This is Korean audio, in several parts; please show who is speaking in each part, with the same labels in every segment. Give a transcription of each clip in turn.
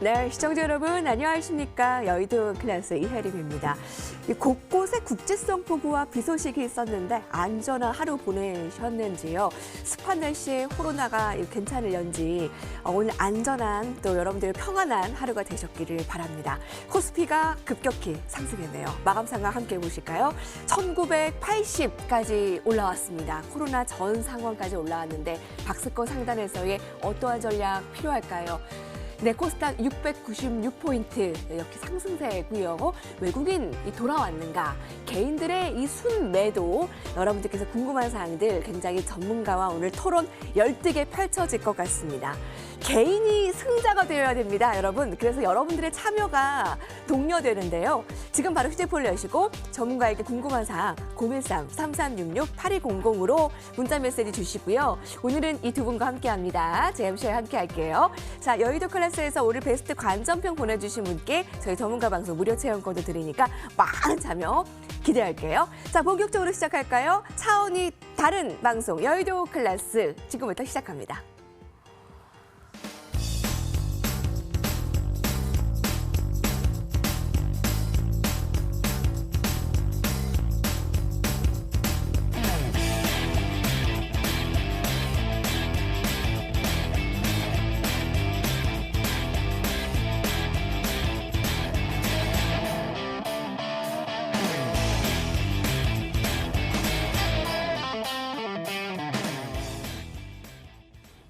Speaker 1: 네, 시청자 여러분 안녕하십니까. 여의도 클래스 이혜림입니다. 곳곳에 국지성 폭우와 비 소식이 있었는데 안전한 하루 보내셨는지요? 습한 날씨에 코로나가 괜찮을런지 오늘 안전한 또 여러분들 평안한 하루가 되셨기를 바랍니다. 코스피가 급격히 상승했네요. 마감 상황 함께 보실까요? 1980까지 올라왔습니다. 코로나 전 상황까지 올라왔는데 박스권 상단에서의 어떠한 전략 필요할까요? 네, 코스닥 696포인트 이렇게 상승세고요. 외국인이 돌아왔는가? 개인들의 이 순매도 여러분들께서 궁금한 사항들 굉장히 전문가와 오늘 토론 열띤게 펼쳐질 것 같습니다. 개인이 승자가 되어야 됩니다, 여러분. 그래서 여러분들의 참여가 독려되는데요. 지금 바로 휴대폰을 여시고 전문가에게 궁금한 사항 013-3366-8200으로 문자 메시지 주시고요. 오늘은 이 두 분과 함께합니다. 제 MC와 함께할게요. 자, 여의도 클래스에서 오늘 베스트 관전평 보내주신 분께 저희 전문가 방송 무료 체험권도 드리니까 많은 참여 기대할게요. 자, 본격적으로 시작할까요? 차원이 다른 방송 여의도 클래스 지금부터 시작합니다.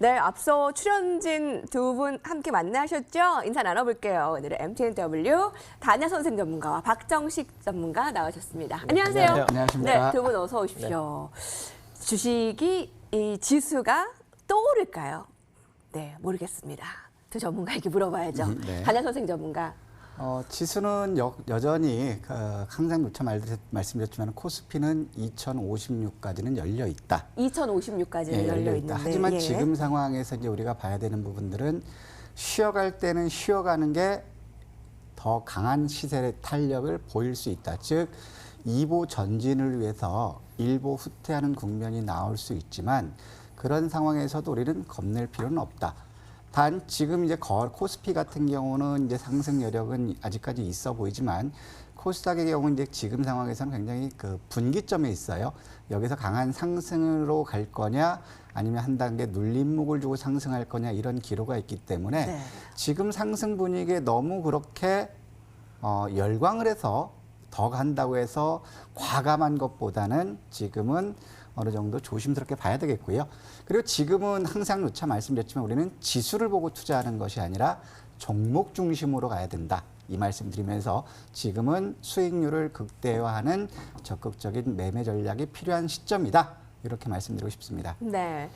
Speaker 1: 네, 앞서 출연진 두 분 함께 만나셨죠? 인사 나눠볼게요. 오늘은 MTNW 단야 선생 전문가와 박정식 전문가 나오셨습니다. 안녕하세요.
Speaker 2: 안녕하세요. 안녕하십니까.
Speaker 1: 네, 두 분 어서 오십시오. 네. 주식이 이 지수가 떠오를까요? 네, 모르겠습니다. 두 전문가에게 물어봐야죠.
Speaker 2: 네.
Speaker 1: 단야 선생 전문가.
Speaker 2: 지수는 여전히 항상 누차 말씀드렸지만 코스피는 2056까지는 열려 있다.
Speaker 1: 2056까지는 열려 있는데.
Speaker 2: 하지만
Speaker 1: 예.
Speaker 2: 지금 상황에서 이제 우리가 봐야 되는 부분들은 쉬어갈 때는 쉬어가는 게 더 강한 시세의 탄력을 보일 수 있다. 즉 2보 전진을 위해서 1보 후퇴하는 국면이 나올 수 있지만 그런 상황에서도 우리는 겁낼 필요는 없다. 단 지금 이제 코스피 같은 경우는 이제 상승 여력은 아직까지 있어 보이지만 코스닥의 경우는 이제 지금 상황에서는 굉장히 그 분기점에 있어요. 여기서 강한 상승으로 갈 거냐 아니면 한 단계 눌림목을 주고 상승할 거냐 이런 기로가 있기 때문에
Speaker 1: 네.
Speaker 2: 지금 상승 분위기에 너무 그렇게 열광을 해서 더 간다고 해서 과감한 것보다는 지금은 어느 정도 조심스럽게 봐야 되겠고요. 그리고 지금은 항상 누차 말씀드렸지만 우리는 지수를 보고 투자하는 것이 아니라 종목 중심으로 가야 된다. 이 말씀 드리면서 지금은 수익률을 극대화하는 적극적인 매매 전략이 필요한 시점이다. 이렇게 말씀드리고 싶습니다.
Speaker 1: 네,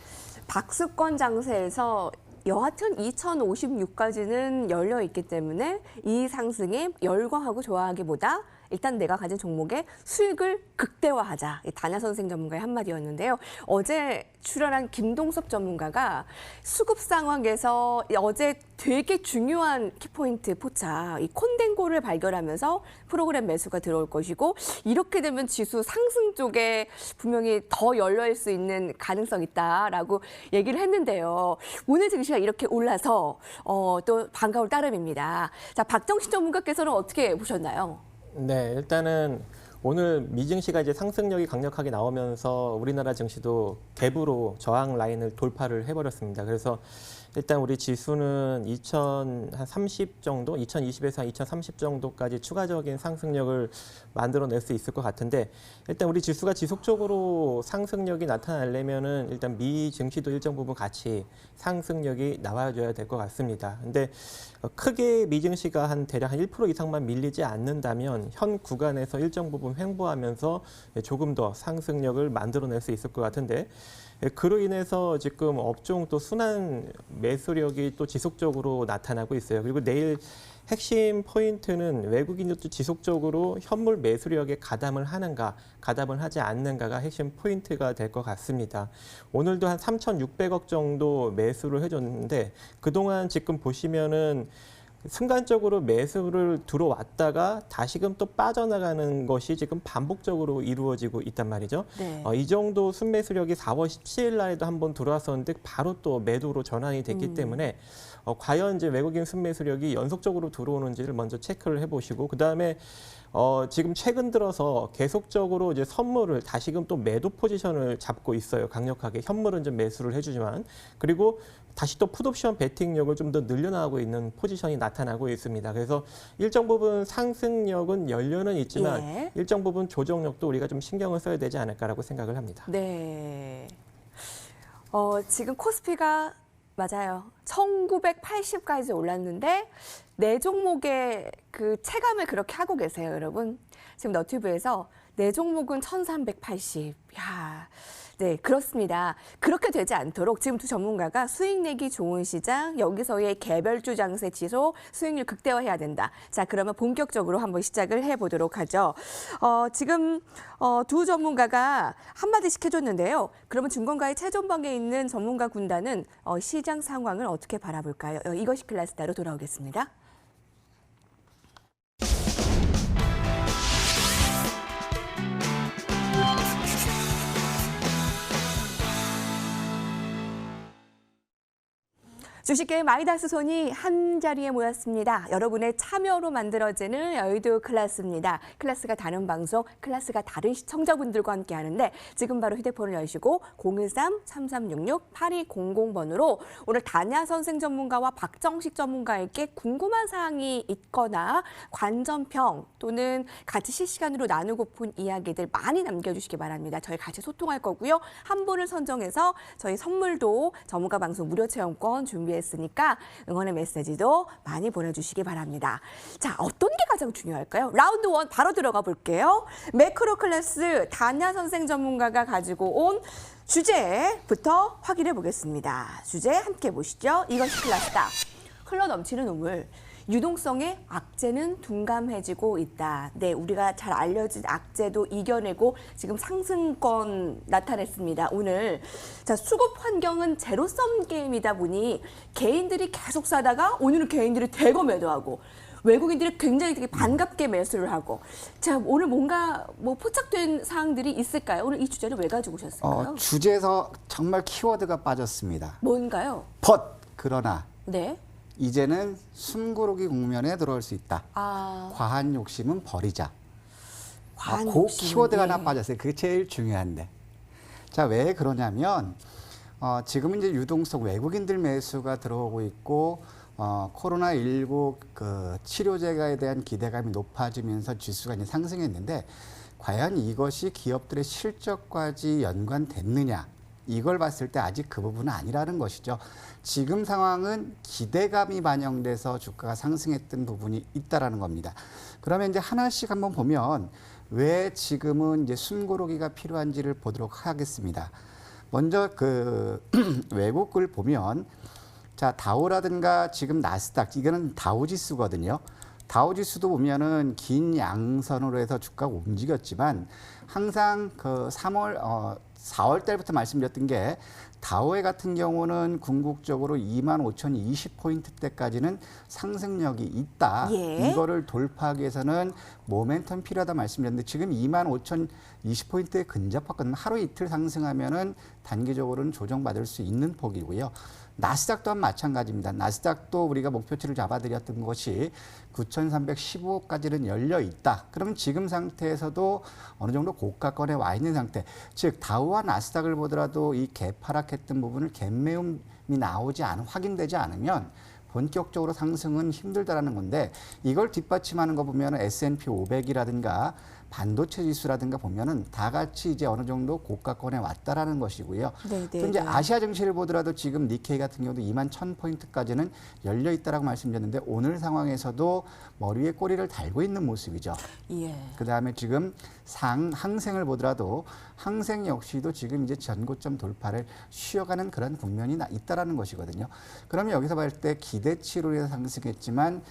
Speaker 1: 박스권 장세에서 여하튼 2056까지는 열려 있기 때문에 이 상승에 열광하고 좋아하기보다 일단 내가 가진 종목의 수익을 극대화하자. 단야 선생 전문가의 한마디였는데요. 어제 출연한 김동섭 전문가가 수급 상황에서 어제 되게 중요한 키포인트 포착, 이 콘덴고를 발견하면서 프로그램 매수가 들어올 것이고 이렇게 되면 지수 상승 쪽에 분명히 더 열릴 수 있는 가능성이 있다라고 얘기를 했는데요. 오늘 증시가 이렇게 올라서 또 반가울 따름입니다. 자, 박정식 전문가께서는 어떻게 보셨나요?
Speaker 3: 네, 일단은 오늘 미증시가 이제 상승력이 강력하게 나오면서 우리나라 증시도 갭으로 저항 라인을 돌파를 해버렸습니다. 그래서 일단 우리 지수는 2030 정도, 2020에서 2030 정도까지 추가적인 상승력을 만들어낼 수 있을 것 같은데 일단 우리 지수가 지속적으로 상승력이 나타나려면은 일단 미 증시도 일정 부분 같이 상승력이 나와줘야 될 것 같습니다. 근데 크게 미 증시가 대략 한 1% 이상만 밀리지 않는다면 현 구간에서 일정 부분 횡보하면서 조금 더 상승력을 만들어낼 수 있을 것 같은데 그로 인해서 지금 업종 또 순환 매수력이 또 지속적으로 나타나고 있어요. 그리고 내일 핵심 포인트는 외국인이 또 지속적으로 현물 매수력에 가담을 하는가, 가담을 하지 않는가가 핵심 포인트가 될 것 같습니다. 오늘도 한 3,600억 정도 매수를 해줬는데 그동안 지금 보시면은 순간적으로 매수를 들어왔다가 다시금 또 빠져나가는 것이 지금 반복적으로 이루어지고 있단 말이죠.
Speaker 1: 네.
Speaker 3: 이 정도 순매수력이 4월 17일 날에도 한번 들어왔었는데 바로 또 매도로 전환이 됐기 때문에 과연 이제 외국인 순매수력이 연속적으로 들어오는지를 먼저 체크를 해보시고 그다음에 지금 최근 들어서 계속적으로 이제 선물을 다시금 또 매도 포지션을 잡고 있어요. 강력하게 현물은 좀 매수를 해주지만 그리고 다시 또 풋옵션 베팅력을 좀 더 늘려나가고 있는 포지션이 나타나고 있습니다. 그래서 일정 부분 상승력은 연료는 있지만
Speaker 1: 예.
Speaker 3: 일정 부분 조정력도 우리가 좀 신경을 써야 되지 않을까라고 생각을 합니다.
Speaker 1: 네. 지금 코스피가 맞아요. 1980까지 올랐는데 네 종목의 그 체감을 그렇게 하고 계세요, 여러분. 지금 너튜브에서 네 종목은 1380. 야. 네, 그렇습니다. 그렇게 되지 않도록 지금 두 전문가가 수익 내기 좋은 시장, 여기서의 개별주 장세 지수, 수익률 극대화해야 된다. 자, 그러면 본격적으로 한번 시작을 해보도록 하죠. 지금 두 전문가가 한마디씩 해줬는데요. 그러면 증권가의 최전방에 있는 전문가 군단은 시장 상황을 어떻게 바라볼까요? 이것이 클래스다로 돌아오겠습니다. 주식계의 마이다스 손이 한 자리에 모였습니다. 여러분의 참여로 만들어지는 여의도 클래스입니다. 클래스가 다른 방송, 클래스가 다른 시청자분들과 함께 하는데 지금 바로 휴대폰을 여시고 013-3366-8200번으로 오늘 단야 선생 전문가와 박정식 전문가에게 궁금한 사항이 있거나 관전평 또는 같이 실시간으로 나누고픈 이야기들 많이 남겨주시기 바랍니다. 저희 같이 소통할 거고요. 한 분을 선정해서 저희 선물도 전문가 방송 무료 체험권 준비했습니다. 했으니까 응원의 메시지도 많이 보내주시기 바랍니다. 자, 어떤 게 가장 중요할까요? 라운드 1 바로 들어가 볼게요. 매크로 클래스 단야 선생 전문가가 가지고 온 주제부터 확인해 보겠습니다. 주제 함께 보시죠. 이것이 클래스다. 흘러 넘치는 우물. 유동성의 악재는 둔감해지고 있다. 네, 우리가 잘 알려진 악재도 이겨내고 지금 상승권 나타냈습니다. 오늘 자 수급 환경은 제로섬 게임이다 보니 개인들이 계속 사다가 오늘은 개인들이 대거 매도하고 외국인들이 굉장히 되게 반갑게 매수를 하고 자 오늘 뭔가 뭐 포착된 사항들이 있을까요? 오늘 이 주제를 왜 가지고 오셨을까요?
Speaker 2: 주제에서 정말 키워드가 빠졌습니다.
Speaker 1: 뭔가요?
Speaker 2: 그러나
Speaker 1: 네.
Speaker 2: 이제는 숨고르기 국면에 들어올 수 있다. 과한 욕심은 버리자.
Speaker 1: 과한
Speaker 2: 그
Speaker 1: 욕심.
Speaker 2: 키워드가
Speaker 1: 네.
Speaker 2: 하나 빠졌어요. 그게 제일 중요한데. 자, 왜 그러냐면 지금 이제 유동성 외국인들 매수가 들어오고 있고 코로나19 그 치료제에 대한 기대감이 높아지면서 지수가 이제 상승했는데 과연 이것이 기업들의 실적까지 연관됐느냐? 이걸 봤을 때 아직 그 부분은 아니라는 것이죠. 지금 상황은 기대감이 반영돼서 주가가 상승했던 부분이 있다라는 겁니다. 그러면 이제 하나씩 한번 보면 왜 지금은 이제 숨고르기가 필요한지를 보도록 하겠습니다. 먼저 그 외국을 보면 자 다우라든가 지금 나스닥 이거는 다우 지수거든요. 다우 지수도 보면은 긴 양선으로 해서 주가가 움직였지만 항상 그 4월 달부터 말씀드렸던 게 다우에 같은 경우는 궁극적으로 25,020포인트대까지는 상승력이 있다.
Speaker 1: 예.
Speaker 2: 이거를 돌파하기 위해서는 모멘텀 필요하다 말씀드렸는데 지금 25,020포인트에 근접하거든요. 하루 이틀 상승하면은 단기적으로는 조정받을 수 있는 폭이고요. 나스닥 또한 마찬가지입니다. 나스닥도 우리가 목표치를 잡아드렸던 것이 9,315까지는 열려 있다. 그러면 지금 상태에서도 어느 정도 고가권에 와 있는 상태. 즉 다우와 나스닥을 보더라도 이 개파락했던 부분을 갭매움이 나오지 확인되지 않으면 본격적으로 상승은 힘들다라는 건데 이걸 뒷받침하는 거 보면 S&P 500이라든가 반도체 지수라든가 보면은 다 같이 이제 어느 정도 고가권에 왔다라는 것이고요.
Speaker 1: 네,
Speaker 2: 또 이제 아시아 증시를 보더라도 지금 니케이 같은 경우도 21,000포인트까지는 열려 있다라고 말씀드렸는데 오늘 상황에서도 머리 위에 꼬리를 달고 있는 모습이죠.
Speaker 1: 예.
Speaker 2: 그다음에 지금 항생을 보더라도 항생 역시도 지금 이제 전고점 돌파를 쉬어가는 그런 국면이 있다라는 것이거든요. 그러면 여기서 봤을 때 기대치로 해서 상승했지만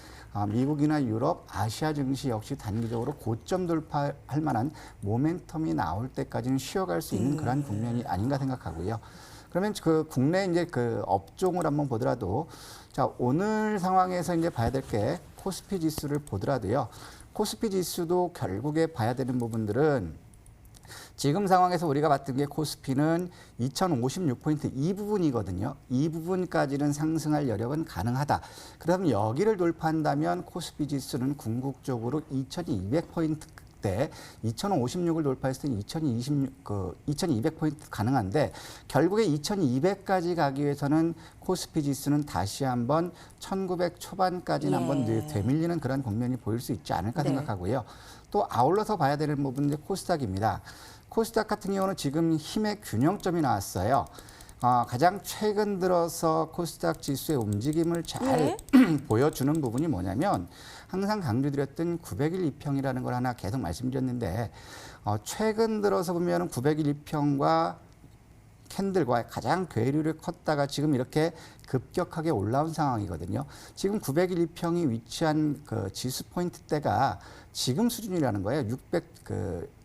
Speaker 2: 미국이나 유럽, 아시아 증시 역시 단기적으로 고점 돌파할 만한 모멘텀이 나올 때까지는 쉬어갈 수 있는 그런 국면이 아닌가 생각하고요. 그러면 그 국내 이제 그 업종을 한번 보더라도 자, 오늘 상황에서 이제 봐야 될 게 코스피 지수를 보더라도요. 코스피 지수도 결국에 봐야 되는 부분들은 지금 상황에서 우리가 봤던 게 코스피는 2056포인트 이 부분이거든요. 이 부분까지는 상승할 여력은 가능하다. 그럼 여기를 돌파한다면 코스피 지수는 궁극적으로 2200포인트 2056을 돌파했을 때 2200포인트 가능한데 결국에 2200까지 가기 위해서는 코스피 지수는 다시 한번 1900 초반까지는 한번 되밀리는 그런 국면이 보일 수 있지 않을까 생각하고요. 또 아울러서 봐야 되는 부분은 코스닥입니다. 코스닥 같은 경우는 지금 힘의 균형점이 나왔어요. 가장 최근 들어서 코스닥 지수의 움직임을 잘 보여주는 부분이 뭐냐면 항상 강조드렸던 900일 이평이라는 걸 하나 계속 말씀드렸는데 최근 들어서 보면 900일 이평과 캔들과 가장 괴리를 컸다가 지금 이렇게 급격하게 올라온 상황이거든요. 지금 900일 이평이 위치한 그 지수 포인트대가 지금 수준이라는 거예요.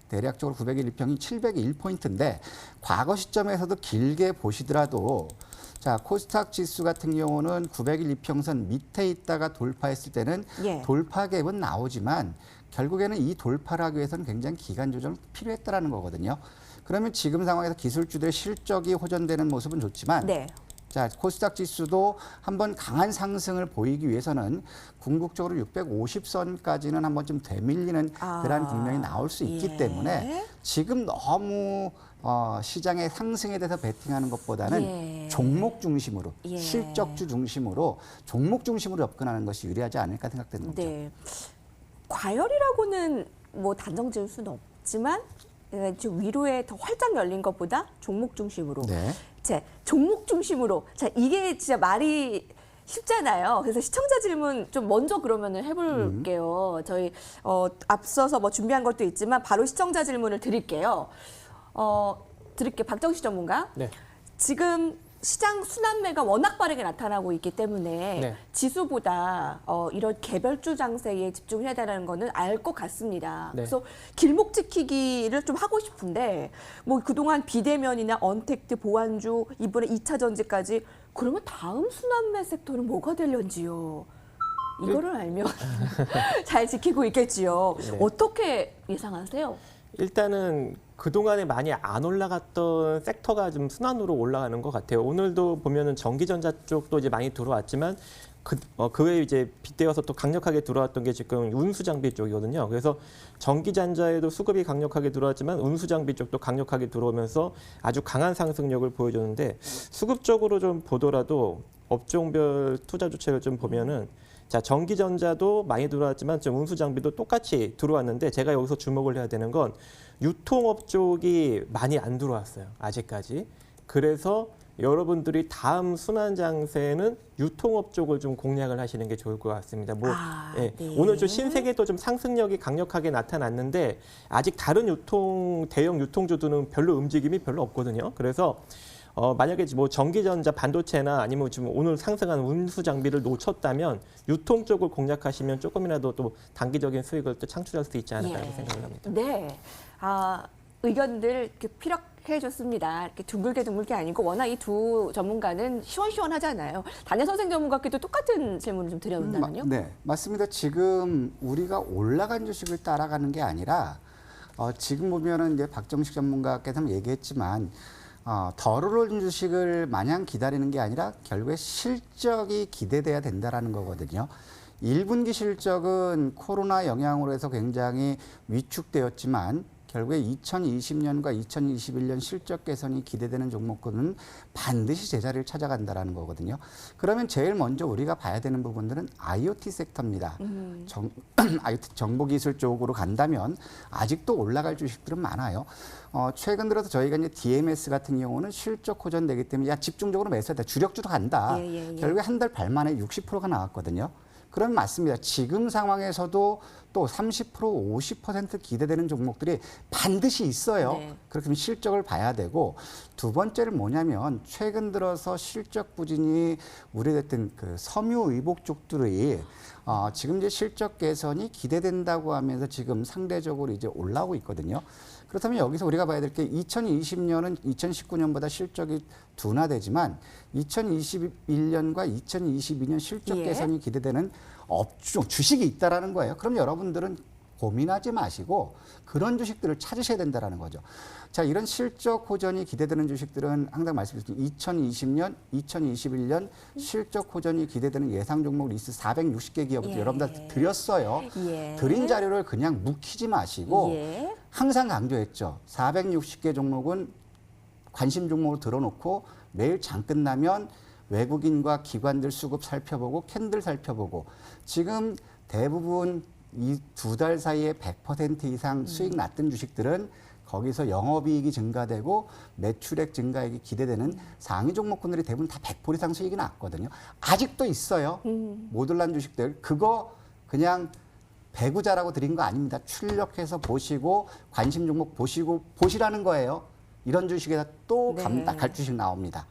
Speaker 2: 대략적으로 900일 이평이 701포인트인데 과거 시점에서도 길게 보시더라도 자, 코스닥 지수 같은 경우는 900일 이평선 밑에 있다가 돌파했을 때는 돌파 갭은 나오지만 결국에는 이 돌파를 하기 위해서는 굉장히 기간 조정이 필요했다라는 거거든요. 그러면 지금 상황에서 기술주들의 실적이 호전되는 모습은 좋지만 자, 코스닥 지수도 한번 강한 상승을 보이기 위해서는 궁극적으로 650선까지는 한번 좀 되밀리는 그러한 국면이 나올 수 있기 때문에 지금 너무 시장의 상승에 대해서 베팅하는 것보다는 종목 중심으로 실적주 중심으로 종목 중심으로 접근하는 것이 유리하지 않을까 생각되는 거죠.
Speaker 1: 과열이라고는 뭐 단정 지을 수는 없지만 지금 위로에 더 활짝 열린 것보다 종목 중심으로. 종목 중심으로. 자, 이게 진짜 말이 쉽잖아요. 그래서 시청자 질문 좀 먼저 그러면은 해볼게요. 저희 앞서서 뭐 준비한 것도 있지만 바로 시청자 질문을 드릴게요. 박정식 전문가. 지금 시장 순환매가 워낙 빠르게 나타나고 있기 때문에 지수보다 이런 개별주 장세에 집중해야 되는 거는 알 것 같습니다. 그래서 길목 지키기를 좀 하고 싶은데 뭐 그동안 비대면이나 언택트 보완주 이번에 2차 전지까지 그러면 다음 순환매 섹터는 뭐가 되려는지요. 이거를 알면 잘 지키고 있겠지요. 어떻게 예상하세요?
Speaker 3: 일단은 그동안에 많이 안 올라갔던 섹터가 좀 순환으로 올라가는 것 같아요. 오늘도 보면은 전기전자 쪽도 이제 많이 들어왔지만 그 외에 이제 빗대어서 또 강력하게 들어왔던 게 지금 운수장비 쪽이거든요. 그래서 전기전자에도 수급이 강력하게 들어왔지만 운수장비 쪽도 강력하게 들어오면서 아주 강한 상승력을 보여줬는데 수급적으로 좀 보더라도 업종별 투자 주체를 좀 보면은 자, 전기전자도 많이 들어왔지만 좀 운수장비도 똑같이 들어왔는데 제가 여기서 주목을 해야 되는 건 유통업 쪽이 많이 안 들어왔어요. 아직까지. 그래서 여러분들이 다음 순환 장세는 유통업 쪽을 좀 공략을 하시는 게 좋을 것 같습니다. 오늘 좀 신세계도 좀 상승력이 강력하게 나타났는데 아직 다른 대형 유통주들은 별로 움직임이 별로 없거든요. 그래서 만약에 뭐 전기전자, 반도체나 아니면 지금 오늘 상승한 운수 장비를 놓쳤다면 유통 쪽을 공략하시면 조금이라도 또 단기적인 수익을 또 창출할 수 있지 않을까라고 생각을 합니다.
Speaker 1: 의견들 이렇게 피력해 줬습니다. 이렇게 둥글게 아니고 워낙 이 두 전문가는 시원시원하잖아요. 단혜선생 전문가께도 똑같은 질문을 좀 드려본다면요?
Speaker 2: 네, 맞습니다. 지금 우리가 올라간 주식을 따라가는 게 아니라 지금 보면은 이제 박정식 전문가께서 얘기했지만 덜 오른 주식을 마냥 기다리는 게 아니라 결국에 실적이 기대돼야 된다라는 거거든요. 1분기 실적은 코로나 영향으로 해서 굉장히 위축되었지만 결국에 2020년과 2021년 실적 개선이 기대되는 종목군은 반드시 제자리를 찾아간다라는 거거든요. 그러면 제일 먼저 우리가 봐야 되는 부분들은 IoT 섹터입니다. IoT 정보기술 쪽으로 간다면 아직도 올라갈 주식들은 많아요. 최근 들어서 저희가 이제 DMS 같은 경우는 실적 호전되기 때문에 집중적으로 매수하다 주력주로 간다. 결국에 한 달 발 만에 60%가 나왔거든요. 그럼 맞습니다. 지금 상황에서도 또 30%, 50% 기대되는 종목들이 반드시 있어요. 그렇기 때문에 실적을 봐야 되고 두 번째는 뭐냐면 최근 들어서 실적 부진이 우려됐던 그 섬유의복 쪽들이 지금 이제 실적 개선이 기대된다고 하면서 지금 상대적으로 이제 올라오고 있거든요. 그렇다면 여기서 우리가 봐야 될 게 2020년은 2019년보다 실적이 둔화되지만 2021년과 2022년 실적
Speaker 1: 예.
Speaker 2: 개선이 기대되는 업종, 주식이 있다라는 거예요. 그럼 여러분들은 고민하지 마시고 그런 주식들을 찾으셔야 된다라는 거죠. 자, 이런 실적 호전이 기대되는 주식들은 항상 말씀드렸지만 2020년, 2021년 실적 호전이 기대되는 예상 종목 리스트 460개 기업을
Speaker 1: 예.
Speaker 2: 여러분들 드렸어요.
Speaker 1: 예.
Speaker 2: 드린 자료를 그냥 묵히지 마시고
Speaker 1: 예.
Speaker 2: 항상 강조했죠. 460개 종목은 관심 종목을 들어놓고 매일 장 끝나면 외국인과 기관들 수급 살펴보고 캔들 살펴보고 지금 대부분 이 2달 사이에 100% 이상 수익 났던 주식들은 거기서 영업이익이 증가되고 매출액 증가액이 기대되는 상위 종목군들이 대부분 다 100% 이상 수익이 났거든요. 아직도 있어요. 모듈란 주식들. 그거 그냥 배구자라고 드린 거 아닙니다. 출력해서 보시고 관심 종목 보시라는 거예요. 이런 주식에다 또
Speaker 1: 네.
Speaker 2: 갈 주식 나옵니다.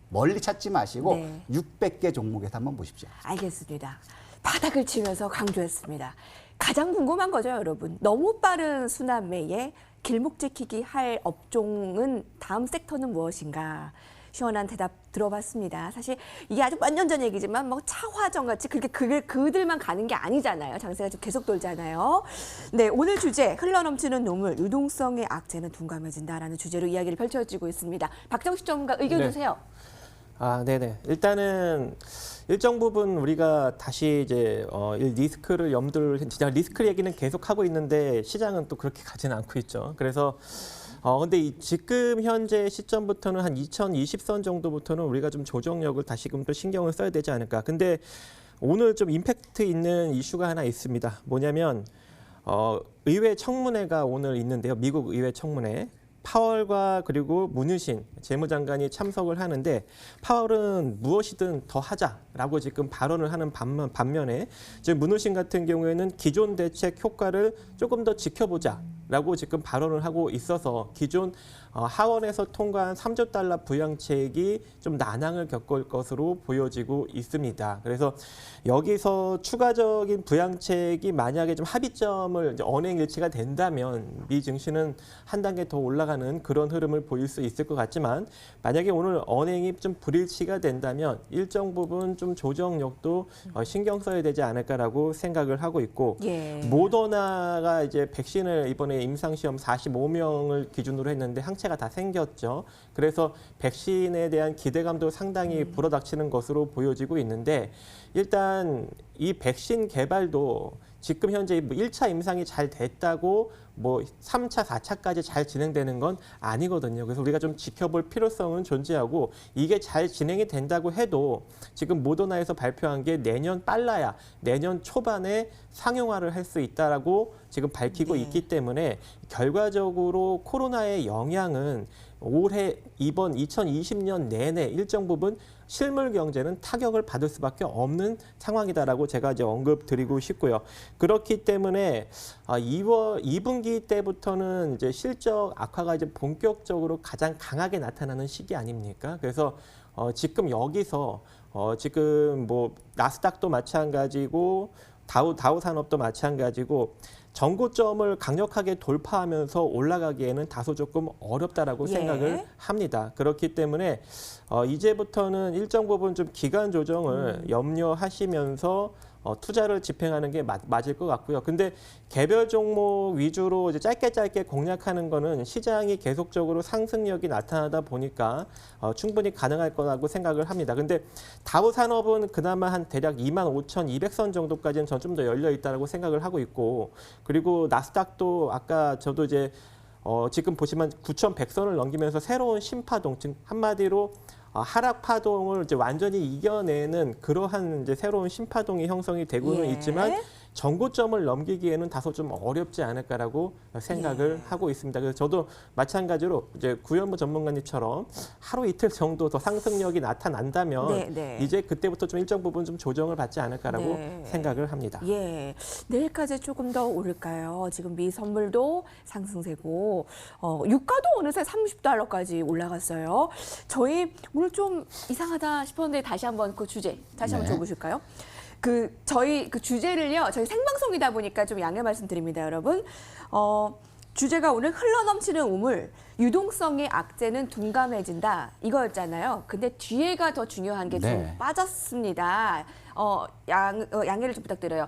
Speaker 2: 멀리 찾지 마시고
Speaker 1: 네.
Speaker 2: 600개 종목에서 한번 보십시오.
Speaker 1: 알겠습니다. 바닥을 치면서 강조했습니다. 가장 궁금한 거죠, 여러분. 너무 빠른 순환매에 길목 지키기 할 업종은 다음 섹터는 무엇인가? 시원한 대답 들어봤습니다. 사실 이게 아주 몇 년 전 얘기지만 뭐 차화정 같이 그게 그들만 가는 게 아니잖아요. 장세가 좀 계속 돌잖아요. 네, 오늘 주제 흘러넘치는 노물, 유동성의 악재는 둔감해진다라는 주제로 이야기를 펼쳐지고 있습니다. 박정식 전문가 의견
Speaker 3: 네.
Speaker 1: 주세요.
Speaker 3: 네네. 일단은 일정 부분 우리가 다시 이제 리스크를 염두를 진짜 리스크 얘기는 계속 하고 있는데 시장은 또 그렇게 가지는 않고 있죠. 그래서 근데 지금 현재 시점부터는 한 2020선 정도부터는 우리가 좀 조정력을 다시금 또 신경을 써야 되지 않을까. 근데 오늘 좀 임팩트 있는 이슈가 하나 있습니다. 뭐냐면 의회 청문회가 오늘 있는데요. 미국 의회 청문회. 파월과 그리고 문유신 재무장관이 참석을 하는데 파월은 무엇이든 더 하자라고 지금 발언을 하는 반면에 지금 문유신 같은 경우에는 기존 대책 효과를 조금 더 지켜보자라고 지금 발언을 하고 있어서 기존 하원에서 통과한 3조 달러 부양책이 좀 난항을 겪을 것으로 보여지고 있습니다. 그래서 여기서 추가적인 부양책이 만약에 좀 합의점을 이제 언행 일치가 된다면 미 증시는 한 단계 더 올라가는 그런 흐름을 보일 수 있을 것 같지만 만약에 오늘 언행이 좀 불일치가 된다면 일정 부분 좀 조정력도 신경 써야 되지 않을까라고 생각을 하고 있고
Speaker 1: 예.
Speaker 3: 모더나가 이제 백신을 이번에 임상시험 45명을 기준으로 했는데 항체가 다 생겼죠. 그래서 백신에 대한 기대감도 상당히 불어닥치는 것으로 보여지고 있는데 일단 이 백신 개발도 지금 현재 1차 임상이 잘 됐다고 뭐 3차, 4차까지 잘 진행되는 건 아니거든요. 그래서 우리가 좀 지켜볼 필요성은 존재하고 이게 잘 진행이 된다고 해도 지금 모더나에서 발표한 게 빨라야 내년 초반에 상용화를 할 수 있다라고 지금 밝히고
Speaker 1: 네.
Speaker 3: 있기 때문에 결과적으로 코로나의 영향은 올해 이번 2020년 내내 일정 부분 실물 경제는 타격을 받을 수밖에 없는 상황이다라고 제가 이제 언급드리고 싶고요. 그렇기 때문에 2분기 때부터는 이제 실적 악화가 이제 본격적으로 가장 강하게 나타나는 시기 아닙니까? 그래서 지금 여기서 지금 뭐 나스닥도 마찬가지고 다우 산업도 마찬가지고 전고점을 강력하게 돌파하면서 올라가기에는 다소 조금 어렵다라고
Speaker 1: 예.
Speaker 3: 생각을 합니다. 그렇기 때문에 이제부터는 일정 부분 좀 기간 조정을 염려하시면서 투자를 집행하는 게 맞을 것 같고요. 근데 개별 종목 위주로 이제 짧게 공략하는 거는 시장이 계속적으로 상승력이 나타나다 보니까 충분히 가능할 거라고 생각을 합니다. 근데 다우 산업은 그나마 한 대략 25,200선 정도까지는 전 좀 더 열려 있다라고 생각을 하고 있고 그리고 나스닥도 아까 저도 이제 지금 보시면 9,100선을 넘기면서 새로운 신파동, 즉 한마디로 하락 파동을 이제 완전히 이겨내는 그러한 이제 새로운 신파동이 형성이 되고는
Speaker 1: 예.
Speaker 3: 있지만 전고점을 넘기기에는 다소 좀 어렵지 않을까라고 생각을 하고 있습니다. 그래서 저도 마찬가지로 이제 구현무 전문가님처럼 하루 이틀 정도 더 상승력이 나타난다면
Speaker 1: 네.
Speaker 3: 이제 그때부터 좀 일정 부분 좀 조정을 받지 않을까라고
Speaker 1: 네.
Speaker 3: 생각을 합니다.
Speaker 1: 예, 내일까지 조금 더 오를까요? 지금 미 선물도 상승세고 유가도 어느새 30달러까지 올라갔어요. 저희 오늘 좀 이상하다 싶었는데 다시 한번 그 주제 다시 한번
Speaker 2: 네.
Speaker 1: 줘보실까요? 저희 그 주제를요. 저희 생방송이다 보니까 좀 양해 말씀드립니다, 여러분. 주제가 오늘 흘러넘치는 우물, 유동성의 악재는 둔감해진다 이거였잖아요. 근데 뒤에가 더 중요한 게 좀
Speaker 2: 네.
Speaker 1: 빠졌습니다. 양해를 좀 부탁드려요.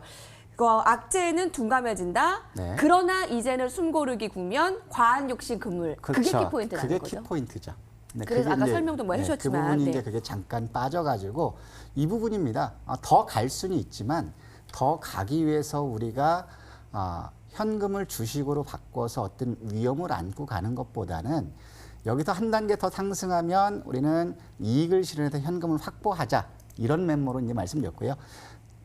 Speaker 1: 악재는 둔감해진다.
Speaker 2: 네.
Speaker 1: 그러나 이제는 숨고르기 국면, 과한 욕심 그물. 그게 키포인트라는
Speaker 2: 그게
Speaker 1: 거죠.
Speaker 2: 키포인트죠. 네,
Speaker 1: 그래서
Speaker 2: 그게
Speaker 1: 아까
Speaker 2: 이제,
Speaker 1: 설명도 뭐 해주셨지만,
Speaker 2: 그 부분이
Speaker 1: 네.
Speaker 2: 이제 그게 잠깐 빠져가지고 이 부분입니다. 더 갈 수는 있지만 더 가기 위해서 우리가 현금을 주식으로 바꿔서 어떤 위험을 안고 가는 것보다는 여기서 한 단계 더 상승하면 우리는 이익을 실현해서 현금을 확보하자 이런 면모로 이제 말씀드렸고요.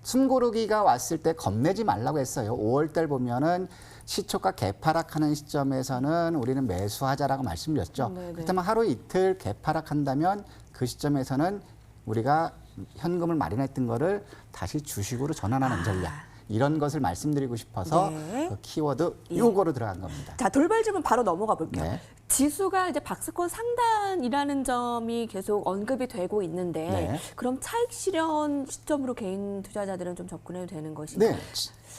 Speaker 2: 숨고르기가 왔을 때 겁내지 말라고 했어요. 5월 달 보면은 시초가 개파락하는 시점에서는 우리는 매수하자라고 말씀드렸죠.
Speaker 1: 네네.
Speaker 2: 그렇다면 하루 이틀 개파락한다면 그 시점에서는 우리가 현금을 마련했던 거를 다시 주식으로 전환하는 전략. 이런 것을 말씀드리고 싶어서
Speaker 1: 네.
Speaker 2: 그 키워드 요거로 들어간 겁니다.
Speaker 1: 자, 돌발 질문 바로 넘어가 볼게요.
Speaker 2: 네.
Speaker 1: 지수가 이제 박스권 상단이라는 점이 계속 언급이 되고 있는데
Speaker 2: 네.
Speaker 1: 그럼 차익 실현 시점으로 개인 투자자들은 좀 접근해도 되는 것인가요?
Speaker 2: 네.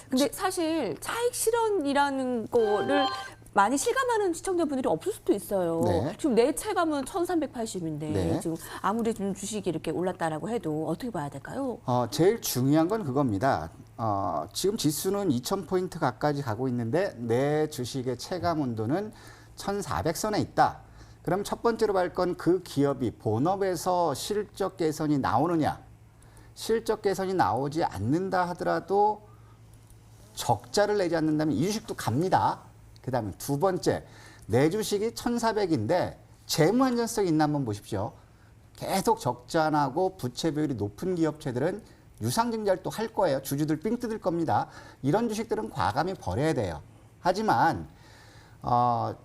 Speaker 1: 근데 사실 차익 실현이라는 거를 많이 실감하는 시청자분들이 없을 수도 있어요.
Speaker 2: 네.
Speaker 1: 지금 내 체감은 1,380인데
Speaker 2: 네.
Speaker 1: 지금 아무리 좀 주식이 이렇게 올랐다라고 해도 어떻게 봐야 될까요?
Speaker 2: 제일 중요한 건 그겁니다. 지금 지수는 2,000포인트 가까이 가고 있는데 내 주식의 체감 온도는 1,400선에 있다. 그럼 첫 번째로 볼 건 그 기업이 본업에서 실적 개선이 나오느냐. 실적 개선이 나오지 않는다 하더라도 적자를 내지 않는다면 이 주식도 갑니다. 그다음에 두 번째, 내 주식이 1,400인데 재무 안전성이 있나 한번 보십시오. 계속 적자 나고 부채 비율이 높은 기업체들은 유상증자를 또 할 거예요. 주주들 삥 뜯을 겁니다. 이런 주식들은 과감히 버려야 돼요. 하지만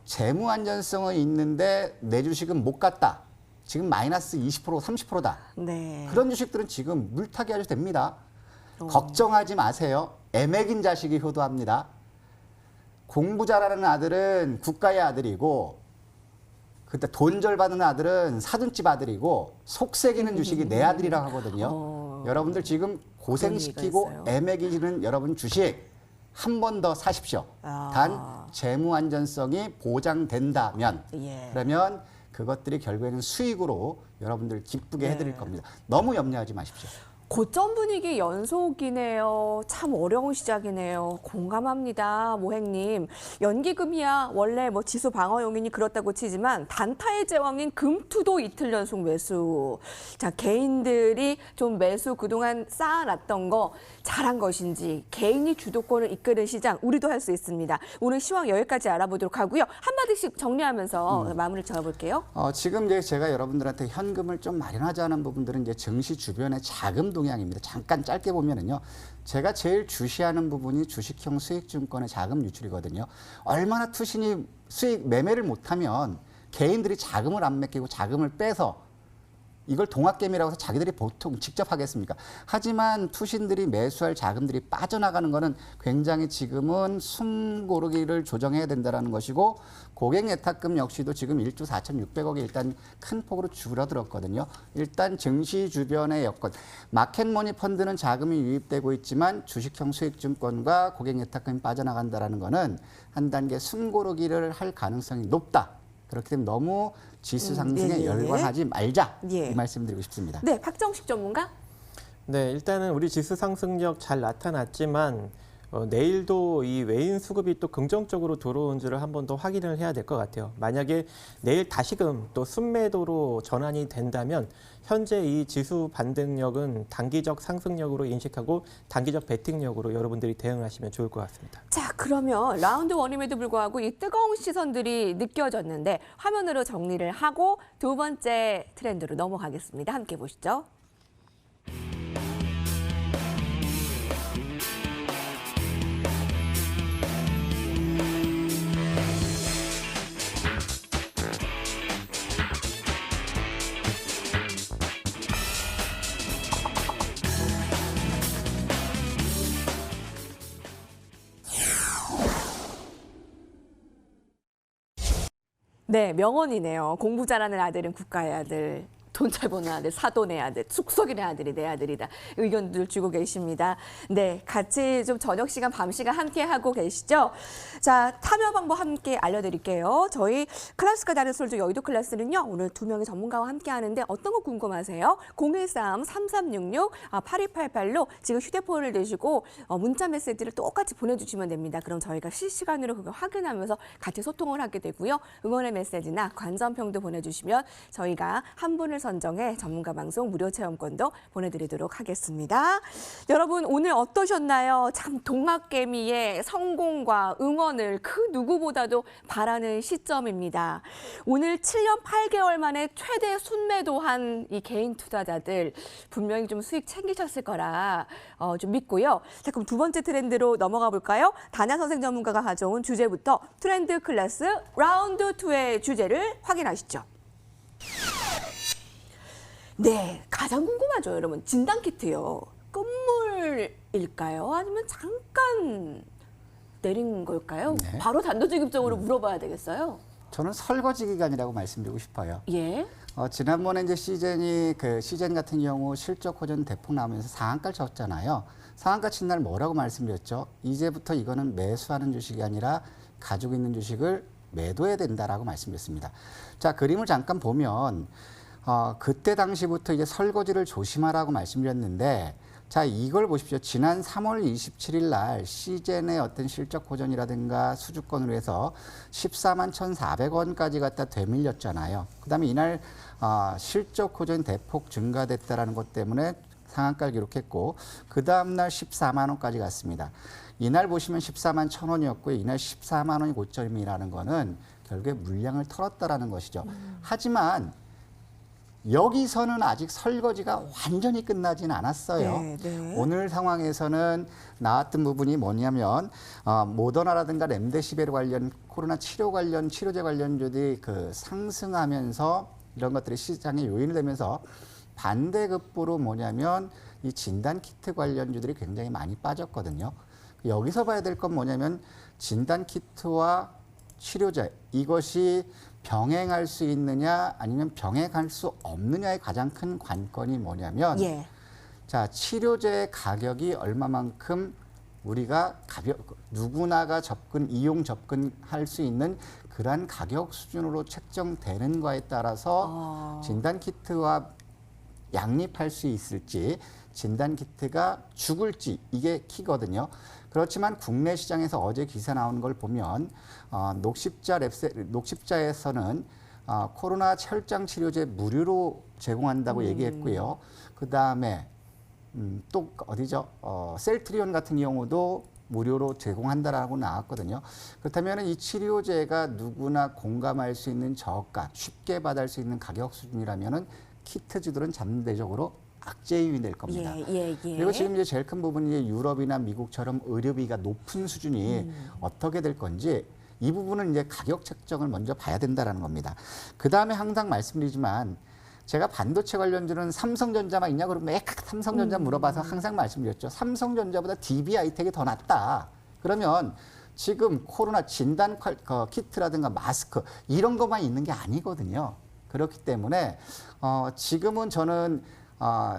Speaker 2: 재무 안전성은 있는데 내 주식은 못 갔다. 지금 마이너스 20% 30%다.
Speaker 1: 네.
Speaker 2: 그런 주식들은 지금 물타기 하셔도 됩니다. 걱정하지 마세요. 애매긴 자식이 효도합니다. 공부 잘하는 아들은 국가의 아들이고 그때 돈절 받는 아들은 사돈집 아들이고 속색이는 주식이 내 아들이라고 하거든요. 여러분들 지금 고생시키고
Speaker 1: 그런 얘기가 있어요.
Speaker 2: 애매기는 여러분 주식 한 번 더 사십시오. 단 재무 안전성이 보장된다면
Speaker 1: 예.
Speaker 2: 그러면 그것들이 결국에는 수익으로 여러분들 기쁘게 해드릴 겁니다. 너무 염려하지 마십시오.
Speaker 1: 고점 분위기 연속이네요. 참 어려운 시작이네요. 공감합니다. 모행님. 연기금이야 원래 뭐 지수 방어 용인이 그렇다고 치지만 단타의 제왕인 금투도 이틀 연속 매수. 자, 개인들이 좀 매수 그동안 쌓아놨던 거 잘한 것인지 개인이 주도권을 이끄는 시장 우리도 할 수 있습니다. 오늘 시황 여기까지 알아보도록 하고요. 한마디씩 정리하면서 마무리를 지어볼게요.
Speaker 2: 지금 이제 제가 여러분들한테 현금을 좀 마련하자는 부분들은 이제 증시 주변의 자금 동향입니다. 잠깐 짧게 보면은요. 제가 제일 주시하는 부분이 주식형 수익증권의 자금 유출이거든요. 얼마나 투신이 수익 매매를 못하면 개인들이 자금을 안 맡기고 자금을 빼서 이걸 동학개미라고 해서 자기들이 보통 직접 하겠습니까? 하지만 투신들이 매수할 자금들이 빠져나가는 거는 굉장히 지금은 숨고르기를 조정해야 된다는 것이고 고객 예탁금 역시도 지금 1조 4,600억이 일단 큰 폭으로 줄어들었거든요. 일단 증시 주변의 여건, 마켓머니 펀드는 자금이 유입되고 있지만 주식형 수익증권과 고객 예탁금이 빠져나간다는 거는 한 단계 숨고르기를 할 가능성이 높다. 그렇기 때문에 너무 지수 상승에
Speaker 1: 예.
Speaker 2: 열광하지 말자
Speaker 1: 예.
Speaker 2: 이 말씀드리고 싶습니다.
Speaker 1: 네, 박정식 전문가.
Speaker 3: 네, 일단은 우리 지수 상승력 잘 나타났지만 내일도 이 외인 수급이 또 긍정적으로 들어온지를 한 번 더 확인을 해야 될 것 같아요. 만약에 내일 다시금 또 순매도로 전환이 된다면 현재 이 지수 반등력은 단기적 상승력으로 인식하고 단기적 베팅력으로 여러분들이 대응하시면 좋을 것 같습니다.
Speaker 1: 자, 그러면 라운드 원임에도 불구하고 이 뜨거운 시선들이 느껴졌는데 화면으로 정리를 하고 두 번째 트렌드로 넘어가겠습니다. 함께 보시죠. 네, 명언이네요. 공부 잘하는 아들은 국가의 아들. 돈 잘 버는 아들, 사도 내 아들, 숙석이네 아들이 내 아들이다. 의견들 주고 계십니다. 네, 같이 좀 저녁 시간, 밤 시간 함께 하고 계시죠? 자, 참여 방법 함께 알려드릴게요. 저희 클래스가 다른 솔주 여의도 클래스는요, 오늘 2명의 전문가와 함께 하는데 어떤 거 궁금하세요? 013-3366-8288로 지금 휴대폰을 대시고 문자 메시지를 똑같이 보내주시면 됩니다. 그럼 저희가 실시간으로 그걸 확인하면서 같이 소통을 하게 되고요. 응원의 메시지나 관전평도 보내주시면 저희가 한 분을 선정해 전문가 방송 무료 체험권도 보내드리도록 하겠습니다. 여러분 오늘 어떠셨나요? 참 동학개미의 성공과 응원을 그 누구보다도 바라는 시점입니다. 오늘 7년 8개월 만에 최대 순매도한 이 개인 투자자들 분명히 좀 수익 챙기셨을 거라 좀 믿고요. 자, 그럼 두 번째 트렌드로 넘어가 볼까요? 다냐 선생 전문가가 가져온 주제부터 트렌드 클래스 라운드 2의 주제를 확인하시죠. 네, 가장 궁금하죠, 여러분. 진단키트요. 끝물일까요? 아니면 잠깐 내린 걸까요?
Speaker 2: 네.
Speaker 1: 바로 단도직입적으로 물어봐야 되겠어요.
Speaker 2: 저는 설거지 기간이라고 말씀드리고 싶어요.
Speaker 1: 예.
Speaker 2: 지난번에 이제 시즌 같은 경우 실적 호전 대폭 나오면서 상한가를 쳤잖아요. 상한가 친 날 뭐라고 말씀드렸죠? 이제부터 이거는 매수하는 주식이 아니라 가지고 있는 주식을 매도해야 된다라고 말씀드렸습니다. 자, 그림을 잠깐 보면 그때 당시부터 이제 설거지를 조심하라고 말씀드렸는데, 자, 이걸 보십시오. 지난 3월 27일 날 시젠의 어떤 실적 호전이라든가 수주권으로 해서 14만 1,400원까지 갖다 되밀렸잖아요. 그다음에 이날 실적 호전이 대폭 증가됐다라는 것 때문에 상한가를 기록했고, 그 다음 날 14만 원까지 갔습니다. 이날 보시면 14만 1,000원이었고요. 이날 14만 원이 고점이라는 거는 결국에 물량을 털었다라는 것이죠. 하지만 여기서는 아직 설거지가 완전히 끝나진 않았어요.
Speaker 1: 네, 네.
Speaker 2: 오늘 상황에서는 나왔던 부분이 뭐냐면 모더나라든가 렘데시비르 관련 코로나 치료 관련 치료제 관련주들이 상승하면서 이런 것들이 시장에 요인이 되면서 반대급부로 뭐냐면 이 진단키트 관련주들이 굉장히 많이 빠졌거든요. 여기서 봐야 될 건 뭐냐면 진단키트와 치료제 이것이 병행할 수 있느냐 아니면 병행할 수 없느냐의 가장 큰 관건이 뭐냐면
Speaker 1: 예.
Speaker 2: 자, 치료제 가격이 얼마만큼 우리가 누구나가 이용 접근할 수 있는 그러한 가격 수준으로 책정되는 거에 따라서 진단키트와 양립할 수 있을지, 진단키트가 죽을지 이게 키거든요. 그렇지만 국내 시장에서 어제 기사 나온 걸 보면 녹십자에서는 코로나 혈장 치료제 무료로 제공한다고 얘기했고요. 그 다음에 또 어디죠? 셀트리온 같은 경우도 무료로 제공한다라고 나왔거든요. 그렇다면 이 치료제가 누구나 공감할 수 있는 저가, 쉽게 받을 수 있는 가격 수준이라면은 키트주들은 잠대적으로 악재유인이 될 겁니다.
Speaker 1: 예.
Speaker 2: 그리고 지금 이제 제일 큰 부분이 이제 유럽이나 미국처럼 의료비가 높은 수준이 어떻게 될 건지 이 부분은 이제 가격 책정을 먼저 봐야 된다라는 겁니다. 그 다음에 항상 말씀드리지만 제가 반도체 관련주는 삼성전자만 있냐 그러면 삼성전자 물어봐서 항상 말씀드렸죠. 삼성전자보다 DB하이텍이 더 낫다. 그러면 지금 코로나 진단 키트라든가 마스크 이런 것만 있는 게 아니거든요. 그렇기 때문에 지금은 저는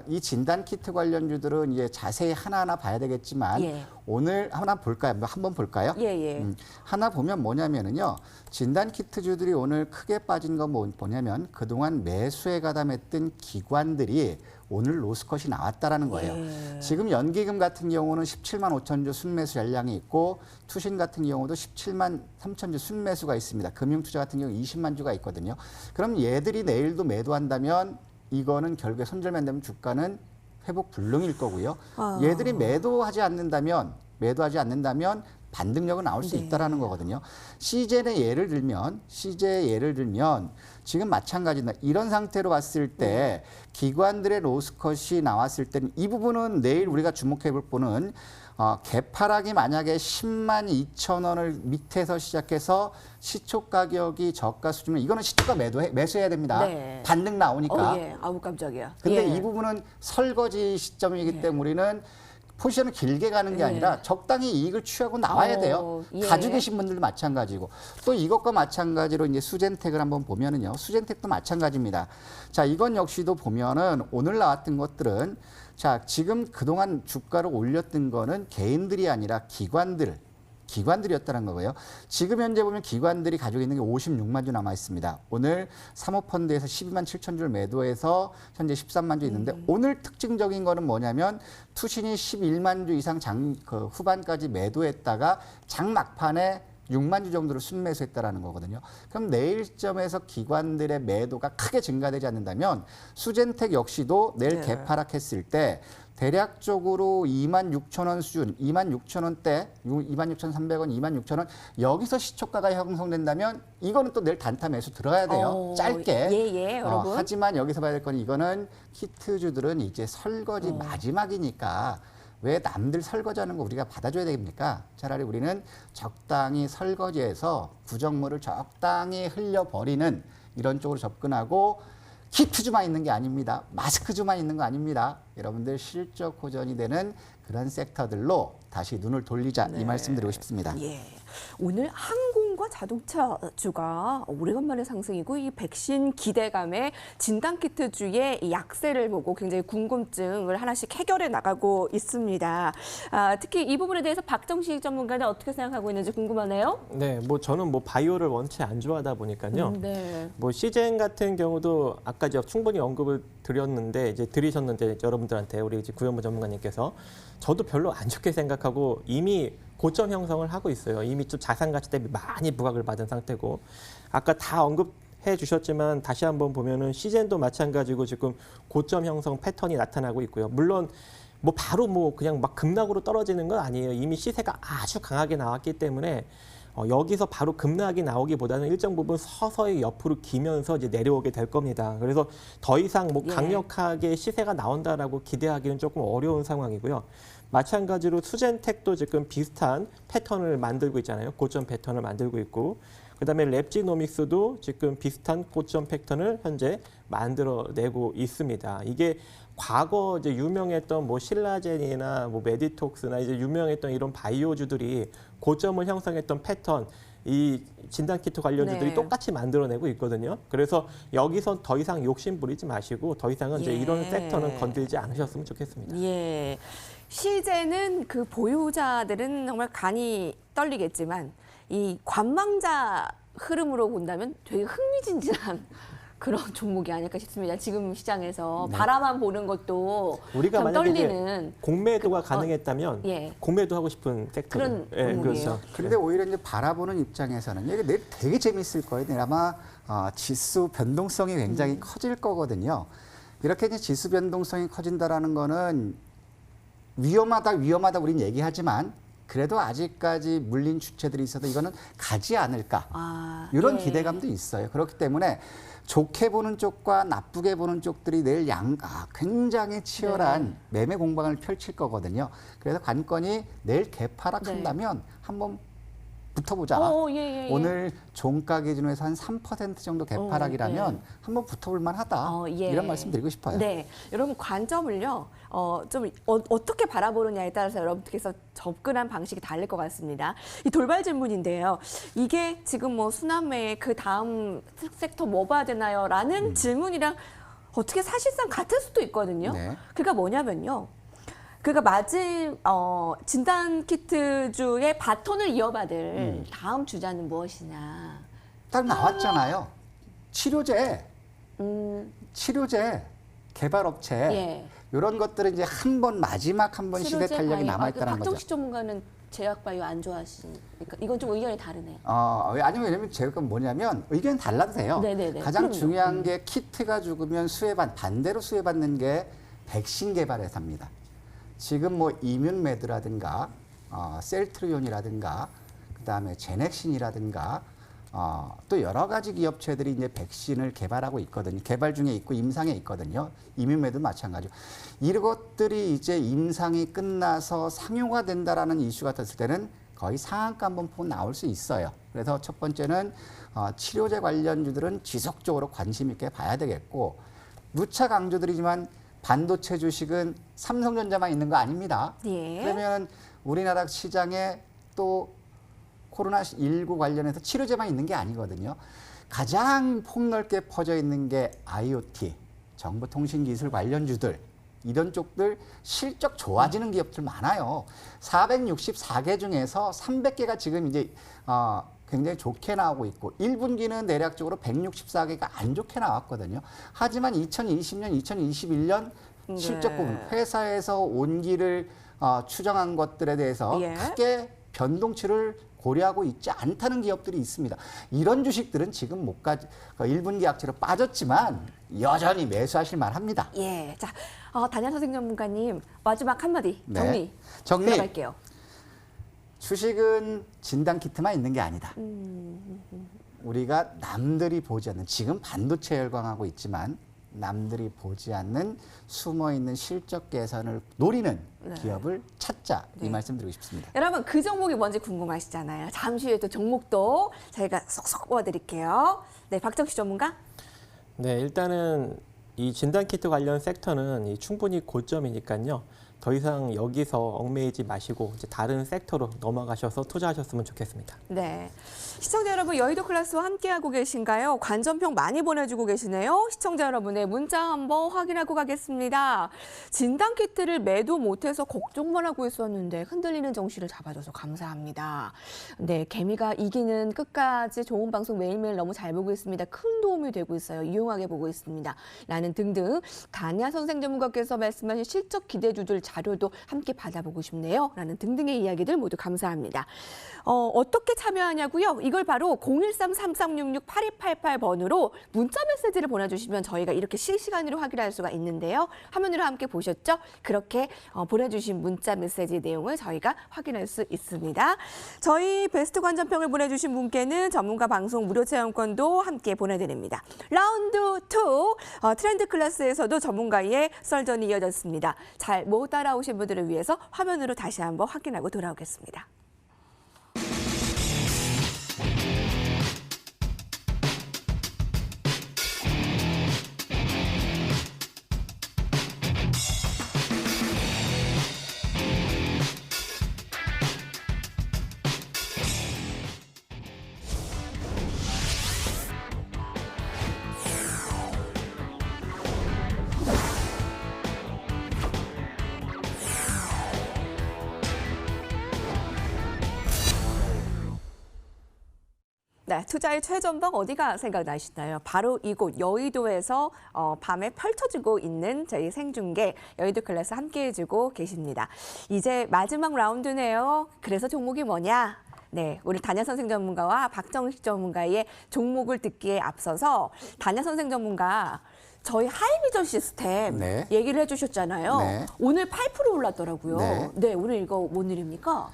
Speaker 2: 이 진단 키트 관련주들은 이제 자세히 하나하나 봐야 되겠지만
Speaker 1: 예.
Speaker 2: 오늘 하나 볼까요? 한번 볼까요?
Speaker 1: 예.
Speaker 2: 하나 보면 뭐냐면은요. 진단 키트주들이 오늘 크게 빠진 건 뭐냐면 그동안 매수에 가담했던 기관들이 오늘 로스컷이 나왔다라는 거예요.
Speaker 1: 예.
Speaker 2: 지금 연기금 같은 경우는 17만 5천 주 순매수 전량이 있고 투신 같은 경우도 17만 3천 주 순매수가 있습니다. 금융투자 같은 경우 20만 주가 있거든요. 그럼 얘들이 내일도 매도한다면 이거는 결국에 손절만 되면 주가는 회복 불능일 거고요. 얘들이 매도하지 않는다면 반등력은 나올 수 있다라는 거거든요. CJ의 예를 들면 지금 마찬가지입니다. 이런 상태로 봤을 때 기관들의 로스컷이 나왔을 때는 이 부분은 내일 우리가 주목해 볼 부분은 개파락이 만약에 10만 2천 원을 밑에서 시작해서 시초 가격이 저가 수준이면 이거는 시초가 매수해야 됩니다.
Speaker 1: 네.
Speaker 2: 반등 나오니까.
Speaker 1: 예. 아우 깜짝이야.
Speaker 2: 근데
Speaker 1: 예.
Speaker 2: 이 부분은 설거지 시점이기 때문에 우리는 포지션을 길게 가는 게
Speaker 1: 예.
Speaker 2: 아니라 적당히 이익을 취하고 나와야 돼요.
Speaker 1: 예.
Speaker 2: 가지고 계신 분들도 마찬가지고 또 이것과 마찬가지로 이제 수젠텍을 한번 보면은요. 수젠텍도 마찬가지입니다. 자, 이건 역시도 보면은 오늘 나왔던 것들은 자, 지금 그동안 주가를 올렸던 거는 개인들이 아니라 기관들이었다는 거고요. 지금 현재 보면 기관들이 가지고 있는 게 56만 주 남아 있습니다. 오늘 사모펀드에서 12만 7천 주를 매도해서 현재 13만 주 있는데 오늘 특징적인 거는 뭐냐면 투신이 11만 주 이상 그 후반까지 매도했다가 장 막판에 6만 주 정도를 순매수했다라는 거거든요. 그럼 내일점에서 기관들의 매도가 크게 증가되지 않는다면 수젠텍 역시도 내일
Speaker 1: 네.
Speaker 2: 개파락했을 때 대략적으로 26,000원 수준, 26,000원대, 26,300원, 26,000원 여기서 시초가가 형성된다면 이거는 또 내일 단타 매수 들어가야 돼요. 짧게.
Speaker 1: 예, 여러분.
Speaker 2: 하지만 여기서 봐야 될 건 이거는 히트주들은 이제 설거지 마지막이니까 왜 남들 설거지하는 거 우리가 받아줘야 됩니까? 차라리 우리는 적당히 설거지해서 부정물을 적당히 흘려버리는 이런 쪽으로 접근하고 히트주만 있는 게 아닙니다. 마스크주만 있는 거 아닙니다. 여러분들 실적 호전이 되는 그런 섹터들로 다시 눈을 돌리자 이 말씀 드리고 싶습니다.
Speaker 1: 예. 오늘 항공과 자동차주가 오래간만에 상승이고 이 백신 기대감에 진단키트주의 이 약세를 보고 굉장히 궁금증을 하나씩 해결해 나가고 있습니다. 특히 이 부분에 대해서 박정식 전문가는 어떻게 생각하고 있는지 궁금하네요.
Speaker 3: 네, 뭐 저는 뭐 바이오를 원체 안 좋아하다 보니까요.
Speaker 1: 네.
Speaker 3: 뭐 시젠 같은 경우도 아까 충분히 언급을 드리셨는데 여러분들한테 우리 이제 구현무 전문가님께서 저도 별로 안 좋게 생각하고 이미 고점 형성을 하고 있어요. 이미 좀 자산 가치 대비 많이 부각을 받은 상태고 아까 다 언급해 주셨지만 다시 한번 보면은 시젠도 마찬가지고 지금 고점 형성 패턴이 나타나고 있고요. 물론 뭐 바로 뭐 그냥 막 급락으로 떨어지는 건 아니에요. 이미 시세가 아주 강하게 나왔기 때문에 여기서 바로 급락이 나오기보다는 일정 부분 서서히 옆으로 기면서 이제 내려오게 될 겁니다. 그래서 더 이상 뭐
Speaker 1: 예.
Speaker 3: 강력하게 시세가 나온다라고 기대하기는 조금 어려운 상황이고요. 마찬가지로 수젠텍도 지금 비슷한 패턴을 만들고 있잖아요. 고점 패턴을 만들고 있고 그다음에 랩지노믹스도 지금 비슷한 고점 패턴을 현재 만들어내고 있습니다. 이게 과거 이제 유명했던 뭐 신라젠이나 뭐 메디톡스나 이제 유명했던 이런 바이오주들이 고점을 형성했던 패턴 이 진단키트 관련주들이
Speaker 1: 네.
Speaker 3: 똑같이 만들어내고 있거든요. 그래서 여기서 더 이상 욕심 부리지 마시고 더 이상은 이제
Speaker 1: 예.
Speaker 3: 이런 섹터는 건들지 않으셨으면 좋겠습니다.
Speaker 1: 예. 시제는 그 보유자들은 정말 간이 떨리겠지만 이 관망자 흐름으로 본다면 되게 흥미진진한 그런 종목이 아닐까 싶습니다. 지금 시장에서
Speaker 2: 네.
Speaker 1: 바라만 보는 것도
Speaker 3: 우리가
Speaker 1: 좀
Speaker 3: 만약에 이제
Speaker 1: 떨리는
Speaker 3: 공매도가 가능했다면
Speaker 1: 예.
Speaker 3: 공매도 하고 싶은 섹터
Speaker 1: 그런
Speaker 3: 예,
Speaker 1: 종목이에요.
Speaker 3: 그렇죠.
Speaker 2: 근데 오히려 이제 바라보는 입장에서는 이게 내일 되게 재밌을 거예요. 내일 아마 지수 변동성이 굉장히 커질 거거든요. 이렇게 이제 지수 변동성이 커진다라는 거는 위험하다 우린 얘기하지만 그래도 아직까지 물린 주체들이 있어도 이거는 가지 않을까. 이런
Speaker 1: 예.
Speaker 2: 기대감도 있어요. 그렇기 때문에 좋게 보는 쪽과 나쁘게 보는 쪽들이 내일 굉장히 치열한 매매 공방을 펼칠 거거든요. 그래서 관건이 내일 개파락한다면 한번 붙어보자.
Speaker 1: 예.
Speaker 2: 오늘 종가 기준에서 한 3% 정도 개파락이라면 한번 붙어볼 만하다.
Speaker 1: 예.
Speaker 2: 이런 말씀 드리고 싶어요.
Speaker 1: 네, 여러분 관점을요. 좀 어떻게 바라보느냐에 따라서 여러분께서 접근한 방식이 다를 것 같습니다. 이 돌발 질문인데요. 이게 지금 뭐 수남매의 그 다음 섹터 뭐 봐야 되나요?라는 질문이랑 어떻게 사실상 같을 수도 있거든요.
Speaker 2: 네.
Speaker 1: 그러니까 뭐냐면요. 그러니까 진단 키트주의 바톤을 이어받을 다음 주자는 무엇이냐.
Speaker 2: 딱 나왔잖아요. 치료제, 개발업체.
Speaker 1: 예.
Speaker 2: 이런 것들은 이제 마지막 한 번 시대
Speaker 1: 치료제
Speaker 2: 탄력이
Speaker 1: 바이오.
Speaker 2: 남아있다는 거죠.
Speaker 1: 박정식 전문가는 제약 바이오 안 좋아하시니까 이건 좀 의견이 다르네요.
Speaker 2: 아니면 왜냐면 제가 뭐냐면 의견 달라도 돼요.
Speaker 1: 네네네.
Speaker 2: 가장
Speaker 1: 그럼요.
Speaker 2: 중요한 게 키트가 죽으면 반대로 수혜받는 게 백신 개발 회사입니다. 지금 뭐 이뮨메드라든가 셀트리온이라든가 그다음에 제넥신이라든가 또 여러 가지 기업체들이 이제 백신을 개발하고 있거든요. 개발 중에 있고 임상에 있거든요. 이뮨메드 마찬가지고. 이것들이 이제 임상이 끝나서 상용화 된다라는 이슈가 됐을 때는 거의 상한가 한번 보고 나올 수 있어요. 그래서 첫 번째는 치료제 관련주들은 지속적으로 관심 있게 봐야 되겠고 무차 강조드리지만 반도체 주식은 삼성전자만 있는 거 아닙니다.
Speaker 1: 예.
Speaker 2: 그러면 우리나라 시장에 또 코로나19 관련해서 치료제만 있는 게 아니거든요. 가장 폭넓게 퍼져 있는 게 IoT, 정보통신기술 관련주들, 이런 쪽들 실적 좋아지는 기업들 많아요. 464개 중에서 300개가 지금 이제 굉장히 좋게 나오고 있고 1분기는 대략적으로 164개가 안 좋게 나왔거든요. 하지만 2020년, 2021년 실적 부분, 회사에서 온기를 추정한 것들에 대해서
Speaker 1: 예.
Speaker 2: 크게 변동치를 고려하고 있지 않다는 기업들이 있습니다. 이런 주식들은 지금 못 가, 1분기 악재로 빠졌지만 여전히 매수하실 만합니다.
Speaker 1: 예. 자, 단야 선생 전문가님 마지막 한마디
Speaker 2: 네.
Speaker 1: 정리 들어갈게요.
Speaker 2: 주식은 진단 키트만 있는 게 아니다. 우리가 남들이 보지 않는, 지금 반도체 열광하고 있지만 남들이 보지 않는 숨어 있는 실적 개선을 노리는 기업을 찾자, 이 말씀 드리고 싶습니다.
Speaker 1: 여러분 그 종목이 뭔지 궁금하시잖아요. 잠시 후에 또 종목도 저희가 쏙쏙 뽑아드릴게요. 네, 박정식 전문가.
Speaker 3: 네, 일단은 이 진단키트 관련 섹터는 충분히 고점이니까요. 더 이상 여기서 얽매이지 마시고 이제 다른 섹터로 넘어가셔서 투자하셨으면 좋겠습니다.
Speaker 1: 네. 시청자 여러분, 여의도 클래스와 함께하고 계신가요? 관전평 많이 보내주고 계시네요. 시청자 여러분의 문자 한번 확인하고 가겠습니다. 진단키트를 매도 못해서 걱정만 하고 있었는데 흔들리는 정신을 잡아줘서 감사합니다. 네, 개미가 이기는 끝까지 좋은 방송 매일매일 너무 잘 보고 있습니다. 큰 도움이 되고 있어요. 유용하게 보고 있습니다. 라는 등등 단야 선생 전문가께서 말씀하신 실적 기대주들 자료도 함께 받아보고 싶네요. 라는 등등의 이야기들 모두 감사합니다. 어떻게 참여하냐고요? 이걸 바로 013-3366-8288번으로 문자 메시지를 보내주시면 저희가 이렇게 실시간으로 확인할 수가 있는데요. 화면으로 함께 보셨죠? 그렇게 보내주신 문자 메시지 내용을 저희가 확인할 수 있습니다. 저희 베스트 관전평을 보내주신 분께는 전문가 방송 무료 체험권도 함께 보내드립니다. 라운드 2 트렌드 클래스에서도 전문가의 썰전이 이어졌습니다. 잘 못 따라오신 분들을 위해서 화면으로 다시 한번 확인하고 돌아오겠습니다. 네, 투자의 최전방 어디가 생각나시나요? 바로 이곳 여의도에서 밤에 펼쳐지고 있는 저희 생중계 여의도 클래스 함께 해주고 계십니다. 이제 마지막 라운드네요. 그래서 종목이 뭐냐? 네, 우리 단야 선생 전문가와 박정식 전문가의 종목을 듣기에 앞서서 단야 선생 전문가 저희 하이비전 시스템
Speaker 2: 네.
Speaker 1: 얘기를 해주셨잖아요.
Speaker 2: 네.
Speaker 1: 오늘 8% 올랐더라고요.
Speaker 2: 네.
Speaker 1: 네, 오늘 이거 뭔 일입니까?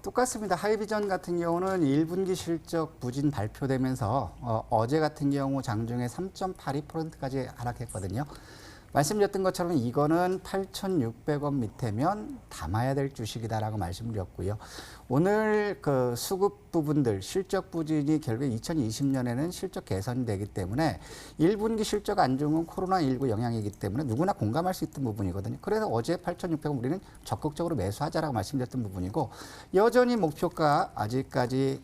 Speaker 2: 똑같습니다. 하이비전 같은 경우는 1분기 실적 부진 발표되면서 어제 같은 경우 장중에 3.82%까지 하락했거든요. 말씀드렸던 것처럼 이거는 8,600원 밑에면 담아야 될 주식이다라고 말씀드렸고요. 오늘 그 수급 부분들 실적 부진이 결국 2020년에는 실적 개선이 되기 때문에 1분기 실적 안 좋은 건 코로나19 영향이기 때문에 누구나 공감할 수 있던 부분이거든요. 그래서 어제 8,600원 우리는 적극적으로 매수하자라고 말씀드렸던 부분이고 여전히 목표가 아직까지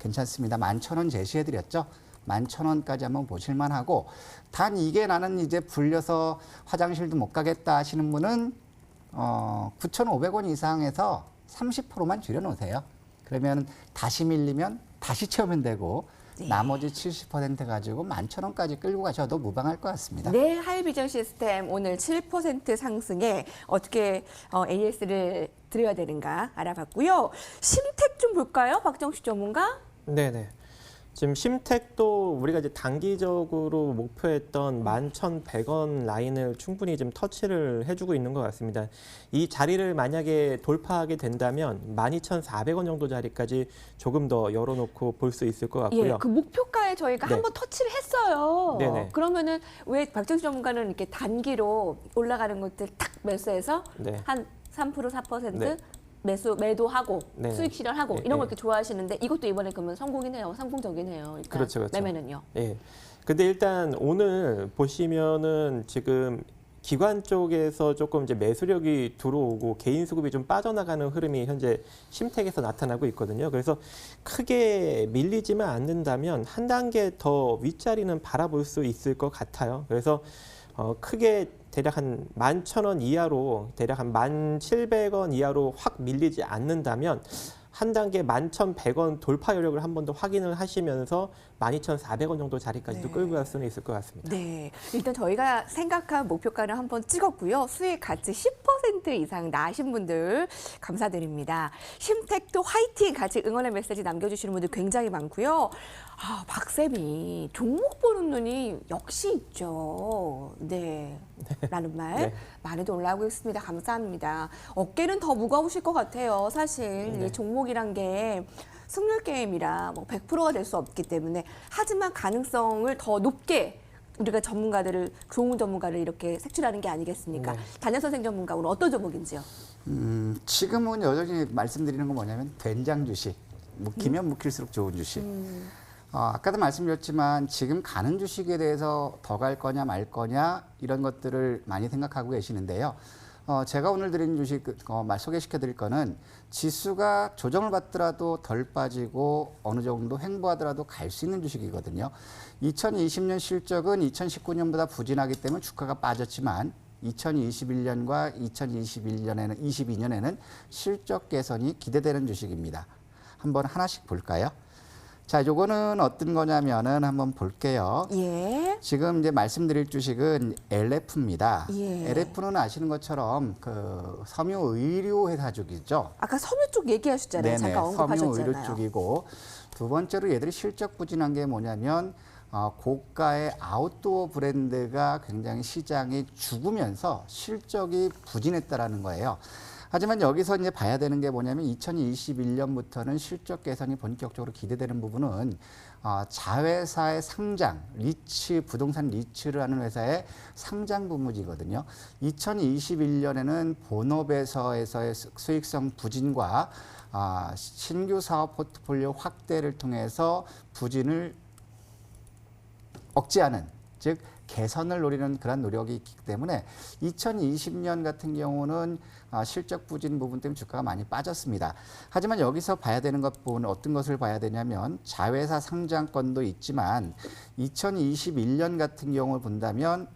Speaker 2: 괜찮습니다. 11,000원 제시해드렸죠. 11,000원까지 한번 보실만 하고 단 이게 나는 이제 불려서 화장실도 못 가겠다 하시는 분은 9,500원 이상에서 30%만 줄여놓으세요. 그러면 다시 밀리면 다시 채우면 되고 나머지 70% 가지고 11,000원까지 끌고 가셔도 무방할 것 같습니다.
Speaker 1: 네, 하이비전 시스템 오늘 7% 상승에 어떻게 AS를 드려야 되는가 알아봤고요. 심택 좀 볼까요? 박정식 전문가?
Speaker 3: 네네. 지금 심택도 우리가 이제 단기적으로 목표했던 11,100원 라인을 충분히 좀 터치를 해주고 있는 것 같습니다. 이 자리를 만약에 돌파하게 된다면 12,400원 정도 자리까지 조금 더 열어놓고 볼 수 있을 것 같고요.
Speaker 1: 예, 그 목표가에 저희가
Speaker 3: 네.
Speaker 1: 한번 터치를 했어요.
Speaker 3: 네네.
Speaker 1: 그러면은 왜 박정식 전문가는 이렇게 단기로 올라가는 것들 탁 매수해서
Speaker 3: 네.
Speaker 1: 한 3%, 4%
Speaker 3: 네.
Speaker 1: 매도하고
Speaker 3: 네.
Speaker 1: 수익 실현하고
Speaker 3: 네,
Speaker 1: 이런 걸
Speaker 3: 네.
Speaker 1: 이렇게 좋아하시는데 이것도 이번에 그러면 성공이네요. 성공적이네요. 일단
Speaker 3: 그렇죠, 그렇죠.
Speaker 1: 매매는요.
Speaker 3: 예. 근데 일단 오늘 보시면은 지금 기관 쪽에서 조금 이제 매수력이 들어오고 개인 수급이 좀 빠져나가는 흐름이 현재 심택에서 나타나고 있거든요. 그래서 크게 밀리지만 않는다면 한 단계 더 윗자리는 바라볼 수 있을 것 같아요. 그래서 크게 대략 한 11,000원 이하로 대략 한 1,700원 이하로 확 밀리지 않는다면 한 단계 11,100원 돌파 여력을 한 번 더 확인을 하시면서 12,400원 정도 자리까지도
Speaker 1: 네.
Speaker 3: 끌고 갈 수는 있을 것 같습니다.
Speaker 1: 네, 일단 저희가 생각한 목표가를 한번 찍었고요. 수익 같이 10% 이상 나신 분들 감사드립니다. 심택도 화이팅 같이 응원의 메시지 남겨주시는 분들 굉장히 많고요. 아, 박쌤이 종목 보는 눈이 역시 있죠. 네, 라는 말
Speaker 3: 네.
Speaker 1: 많이도 올라오고 있습니다. 감사합니다. 어깨는 더 무거우실 것 같아요. 사실
Speaker 3: 네.
Speaker 1: 이 종목이란 게 승률 게임이라 뭐 100%가 될 수 없기 때문에 하지만 가능성을 더 높게 우리가 전문가들을 좋은 전문가를 이렇게 색출하는 게 아니겠습니까?
Speaker 3: 네.
Speaker 1: 단연 선생 전문가 오늘 어떤 종목인지요?
Speaker 2: 지금은 여전히 말씀드리는 건 뭐냐면 된장 주식. 묵히면 묵힐수록 좋은 주식. 아까도 말씀드렸지만 지금 가는 주식에 대해서 더 갈 거냐 말 거냐 이런 것들을 많이 생각하고 계시는데요. 제가 오늘 드린 주식 소개시켜 드릴 거는 지수가 조정을 받더라도 덜 빠지고 어느 정도 횡보하더라도 갈 수 있는 주식이거든요. 2020년 실적은 2019년보다 부진하기 때문에 주가가 빠졌지만 2021년과 22년에는 실적 개선이 기대되는 주식입니다. 한번 하나씩 볼까요? 자, 요거는 어떤 거냐면은 한번 볼게요.
Speaker 1: 예.
Speaker 2: 지금 이제 말씀드릴 주식은 LF입니다.
Speaker 1: 예.
Speaker 2: LF는 아시는 것처럼 그 섬유 의류 회사 쪽이죠.
Speaker 1: 아까 섬유 쪽 얘기하셨잖아요. 잠깐
Speaker 2: 섬유 의류
Speaker 1: 언급하셨잖아요.
Speaker 2: 쪽이고 두 번째로 얘들이 실적 부진한 게 뭐냐면 고가의 아웃도어 브랜드가 굉장히 시장이 죽으면서 실적이 부진했다라는 거예요. 하지만 여기서 이제 봐야 되는 게 뭐냐면 2021년부터는 실적 개선이 본격적으로 기대되는 부분은 자회사의 상장, 리츠, 부동산 리츠를 하는 회사의 상장 부문이거든요. 2021년에는 본업에서의 수익성 부진과 신규 사업 포트폴리오 확대를 통해서 부진을 억제하는, 즉 개선을 노리는 그런 노력이 있기 때문에 2020년 같은 경우는 실적 부진 부분 때문에 주가가 많이 빠졌습니다. 하지만 여기서 봐야 되는 부분은 어떤 것을 봐야 되냐면 자회사 상장권도 있지만 2021년 같은 경우를 본다면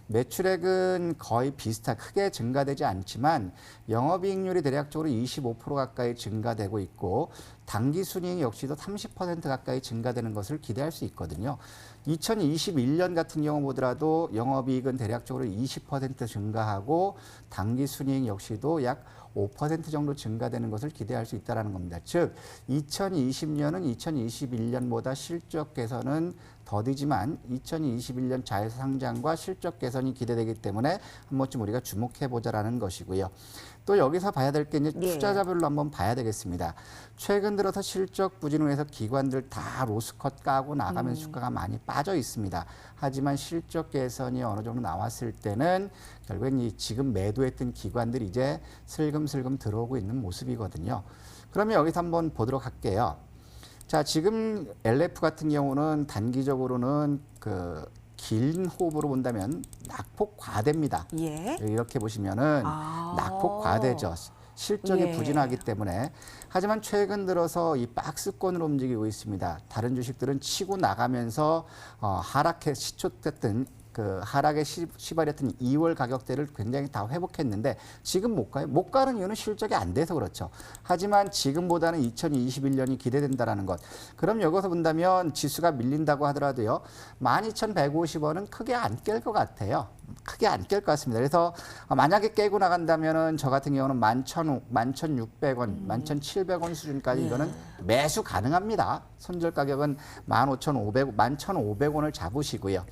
Speaker 2: 매출액은 거의 크게 증가되지 않지만 영업이익률이 대략적으로 25% 가까이 증가되고 있고 당기순이익 역시도 30% 가까이 증가되는 것을 기대할 수 있거든요. 2021년 같은 경우 보더라도 영업이익은 대략적으로 20% 증가하고 당기순이익 역시도 약 5% 정도 증가되는 것을 기대할 수 있다는 겁니다. 즉 2020년은 2021년보다 실적 개선은 더디지만 2021년 자회사 상장과 실적 개선이 기대되기 때문에 한 번쯤 우리가 주목해보자라는 것이고요. 또 여기서 봐야 될 게 이제 투자자별로 한번 봐야 되겠습니다. 최근 들어서 실적 부진을 해서 기관들 다 로스컷 까고 나가면서 주가가 많이 빠져 있습니다. 하지만 실적 개선이 어느 정도 나왔을 때는 결국엔 지금 매도했던 기관들이 이제 슬금슬금 들어오고 있는 모습이거든요. 그러면 여기서 한번 보도록 할게요. 자, 지금 LF 같은 경우는 단기적으로는 긴 호흡으로 본다면 낙폭 과대입니다.
Speaker 1: 예.
Speaker 2: 이렇게 보시면은 낙폭 과대죠. 실적이
Speaker 1: 예.
Speaker 2: 부진하기 때문에. 하지만 최근 들어서 이 박스권으로 움직이고 있습니다. 다른 주식들은 치고 나가면서 하락해 시초됐던 하락에 시발했던 2월 가격대를 굉장히 다 회복했는데 지금 못 가요. 못 가는 이유는 실적이 안 돼서 그렇죠. 하지만 지금보다는 2021년이 기대된다라는 것. 그럼 여기서 본다면 지수가 밀린다고 하더라도요. 12,150원은 크게 안 깰 것 같아요. 크게 안 깰 것 같습니다. 그래서 만약에 깨고 나간다면은 저 같은 경우는 11,600원, 11,700원 수준까지 이거는 매수 가능합니다. 손절 가격은 11,500원을 잡으시고요.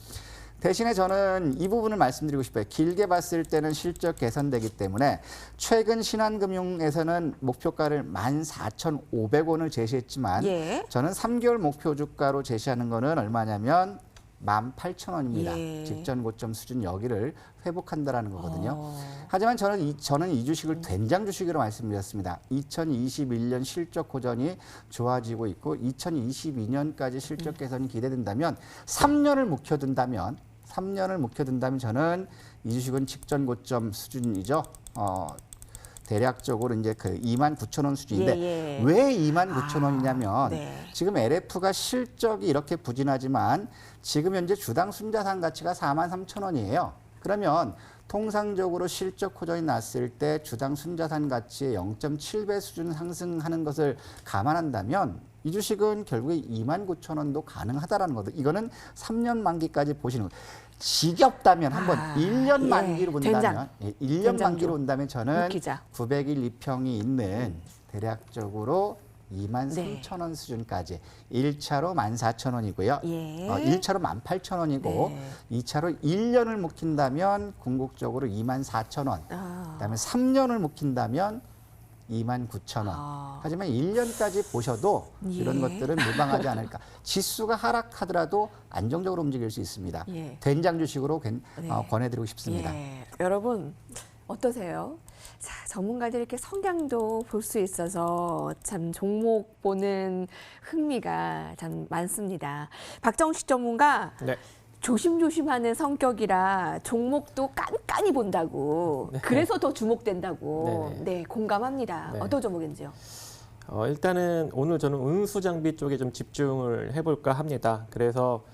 Speaker 2: 대신에 저는 이 부분을 말씀드리고 싶어요. 길게 봤을 때는 실적 개선되기 때문에 최근 신한금융에서는 목표가를 14,500원을 제시했지만 저는 3개월 목표 주가로 제시하는 거는 얼마냐면 18,000원입니다.
Speaker 1: 예.
Speaker 2: 직전 고점 수준 여기를 회복한다라는 거거든요. 하지만 저는 이 주식을 된장 주식으로 말씀드렸습니다. 2021년 실적 호전이 좋아지고 있고 2022년까지 실적 개선이 기대된다면 3년을 묵혀둔다면 3년을 묵혀둔다면 저는 이 주식은 직전 고점 수준이죠. 대략적으로 이제 그 29,000원 수준인데
Speaker 1: 예, 예.
Speaker 2: 왜 29,000원이냐면
Speaker 1: 네.
Speaker 2: 지금 LF가 실적이 이렇게 부진하지만 지금 현재 주당 순자산 가치가 43,000원이에요. 그러면 통상적으로 실적 호전이 났을 때 주당 순자산 가치의 0.7배 수준 상승하는 것을 감안한다면 이 주식은 결국에 29,000원도 가능하다라는 거죠. 이거는 3년 만기까지 보시는 거예요. 지겹다면 한번 1년
Speaker 1: 예.
Speaker 2: 만기로 본다면
Speaker 1: 된장.
Speaker 2: 1년
Speaker 1: 된장
Speaker 2: 만기로
Speaker 1: 좀
Speaker 2: 본다면 저는
Speaker 1: 웃기자.
Speaker 2: 901 2평이 있는 대략적으로 23,000원 수준까지 1차로 14,000원이고요.
Speaker 1: 예.
Speaker 2: 1차로 18,000원이고
Speaker 1: 네.
Speaker 2: 2차로 1년을 묵힌다면 궁극적으로 24,000원. 그다음에 3년을 묵힌다면 29,000원. 하지만 1년까지 보셔도 이런
Speaker 1: 예.
Speaker 2: 것들은 무방하지 않을까. 지수가 하락하더라도 안정적으로 움직일 수 있습니다.
Speaker 1: 예.
Speaker 2: 된장 주식으로
Speaker 1: 네.
Speaker 2: 권해드리고 싶습니다.
Speaker 1: 예. 여러분 어떠세요? 자, 전문가들이 이렇게 성향도 볼 수 있어서 참 종목 보는 흥미가 참 많습니다. 박정식 전문가
Speaker 3: 네.
Speaker 1: 조심조심하는 성격이라 종목도 깐깐히 본다고. 그래서 더 주목된다고.
Speaker 3: 네네.
Speaker 1: 네, 공감합니다.
Speaker 3: 네.
Speaker 1: 어떤 종목인지요?
Speaker 3: 일단은 오늘 저는 운수 장비 쪽에 좀 집중을 해볼까 합니다. 그래서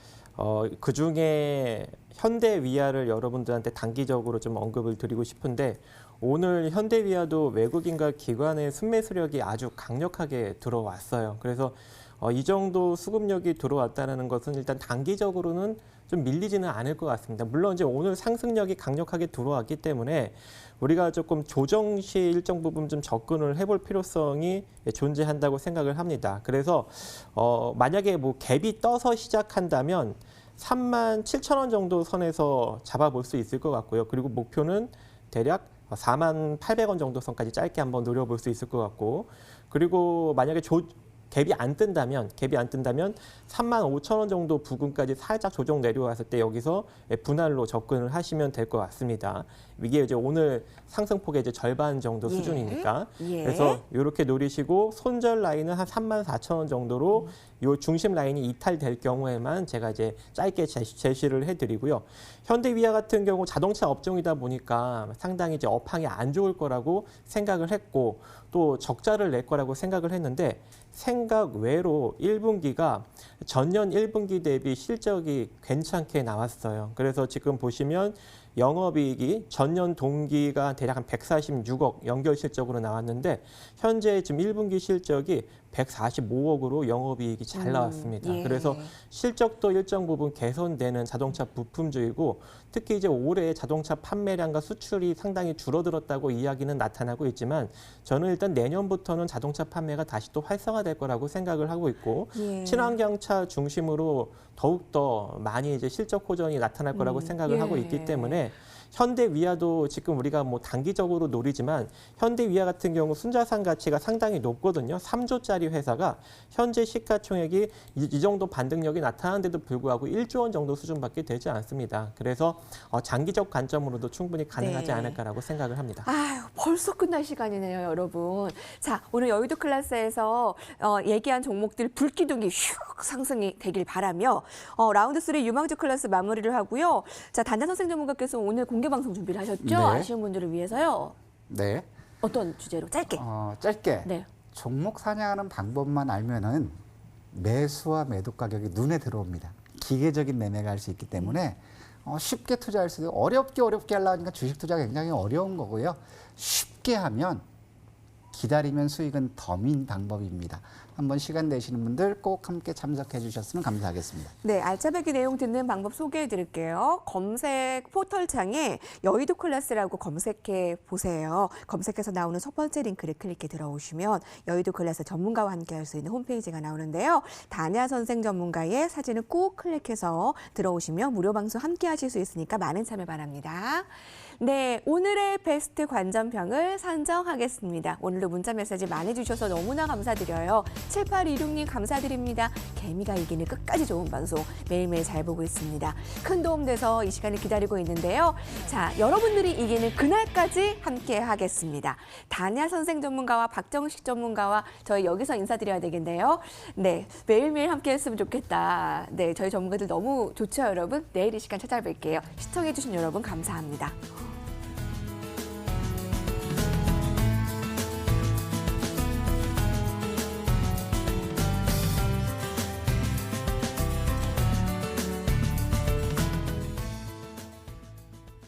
Speaker 3: 그 중에 현대위아를 여러분들한테 단기적으로 좀 언급을 드리고 싶은데 오늘 현대위아도 외국인과 기관의 순매수력이 아주 강력하게 들어왔어요. 그래서 이 정도 수급력이 들어왔다는 것은 일단 단기적으로는 좀 밀리지는 않을 것 같습니다. 물론 이제 오늘 상승력이 강력하게 들어왔기 때문에 우리가 조금 조정 시 일정 부분 좀 접근을 해볼 필요성이 존재한다고 생각을 합니다. 그래서 만약에 뭐 갭이 떠서 시작한다면 37,000원 정도 선에서 잡아볼 수 있을 것 같고요. 그리고 목표는 대략 48,000원 정도 선까지 짧게 한번 노려볼 수 있을 것 같고, 그리고 만약에 갭이 안 뜬다면 35,000원 정도 부근까지 살짝 조정 내려왔을 때 여기서 분할로 접근을 하시면 될 것 같습니다. 이게 이제 오늘 상승폭의 이제 절반 정도
Speaker 1: 예.
Speaker 3: 수준이니까.
Speaker 1: 예.
Speaker 3: 그래서 이렇게 노리시고 손절 라인은 한 34,000원 정도로 요 중심 라인이 이탈될 경우에만 제가 이제 짧게 제시를 해드리고요. 현대위아 같은 경우 자동차 업종이다 보니까 상당히 이제 업황이 안 좋을 거라고 생각을 했고 또 적자를 낼 거라고 생각을 했는데 생각 외로 1분기가 전년 1분기 대비 실적이 괜찮게 나왔어요. 그래서 지금 보시면 영업이익이 전년 동기가 대략 한 146억 연결 실적으로 나왔는데 현재 지금 1분기 실적이 145억으로 영업이익이 잘 나왔습니다.
Speaker 1: 예.
Speaker 3: 그래서 실적도 일정 부분 개선되는 자동차 부품주이고 특히 이제 올해 자동차 판매량과 수출이 상당히 줄어들었다고 이야기는 나타나고 있지만 저는 일단 내년부터는 자동차 판매가 다시 또 활성화될 거라고 생각을 하고 있고
Speaker 1: 예.
Speaker 3: 친환경차 중심으로 더욱더 많이 이제 실적 호전이 나타날 거라고 생각을
Speaker 1: 예.
Speaker 3: 하고 있기 때문에 현대위아도 지금 우리가 뭐 단기적으로 노리지만 현대위아 같은 경우 순자산 가치가 상당히 높거든요. 3조짜리 회사가 현재 시가총액이 이 정도 반등력이 나타나는데도 불구하고 1조 원 정도 수준밖에 되지 않습니다. 그래서 장기적 관점으로도 충분히 가능하지
Speaker 1: 네.
Speaker 3: 않을까라고 생각을 합니다.
Speaker 1: 아유, 벌써 끝날 시간이네요, 여러분. 자, 오늘 여의도 클래스에서 얘기한 종목들 불기둥이 슉 상승이 되길 바라며 라운드 3 유망주 클래스 마무리를 하고요. 자, 단자 선생 전문가께서 오늘 공개 방송 준비를 하셨죠?
Speaker 2: 네.
Speaker 1: 아쉬운 분들을 위해서요.
Speaker 2: 네.
Speaker 1: 어떤 주제로 짧게?
Speaker 2: 짧게
Speaker 1: 네.
Speaker 2: 종목 사냥하는 방법만 알면은 매수와 매도 가격이 눈에 들어옵니다. 기계적인 매매가 할 수 있기 때문에 쉽게 투자할 수도 어렵게 하려니까 주식 투자가 굉장히 어려운 거고요. 쉽게 하면 기다리면 수익은 덤인 방법입니다. 한번 시간 되시는 분들 꼭 함께 참석해 주셨으면 감사하겠습니다.
Speaker 1: 네, 알짜배기 내용 듣는 방법 소개해 드릴게요. 검색 포털창에 여의도 클래스라고 검색해 보세요. 검색해서 나오는 첫 번째 링크를 클릭해 들어오시면 여의도 클래스 전문가와 함께 할 수 있는 홈페이지가 나오는데요. 단야 선생 전문가의 사진을 꼭 클릭해서 들어오시면 무료 방송 함께 하실 수 있으니까 많은 참여 바랍니다. 네, 오늘의 베스트 관전평을 선정하겠습니다. 오늘도 문자 메시지 많이 주셔서 너무나 감사드려요. 7826님 감사드립니다. 개미가 이기는 끝까지 좋은 방송 매일매일 잘 보고 있습니다. 큰 도움 돼서 이 시간을 기다리고 있는데요. 자, 여러분들이 이기는 그날까지 함께 하겠습니다. 다냐 선생 전문가와 박정식 전문가와 저희 여기서 인사드려야 되겠네요. 네, 매일매일 함께 했으면 좋겠다. 네, 저희 전문가들 너무 좋죠, 여러분? 내일 이 시간 찾아뵐게요. 시청해주신 여러분 감사합니다.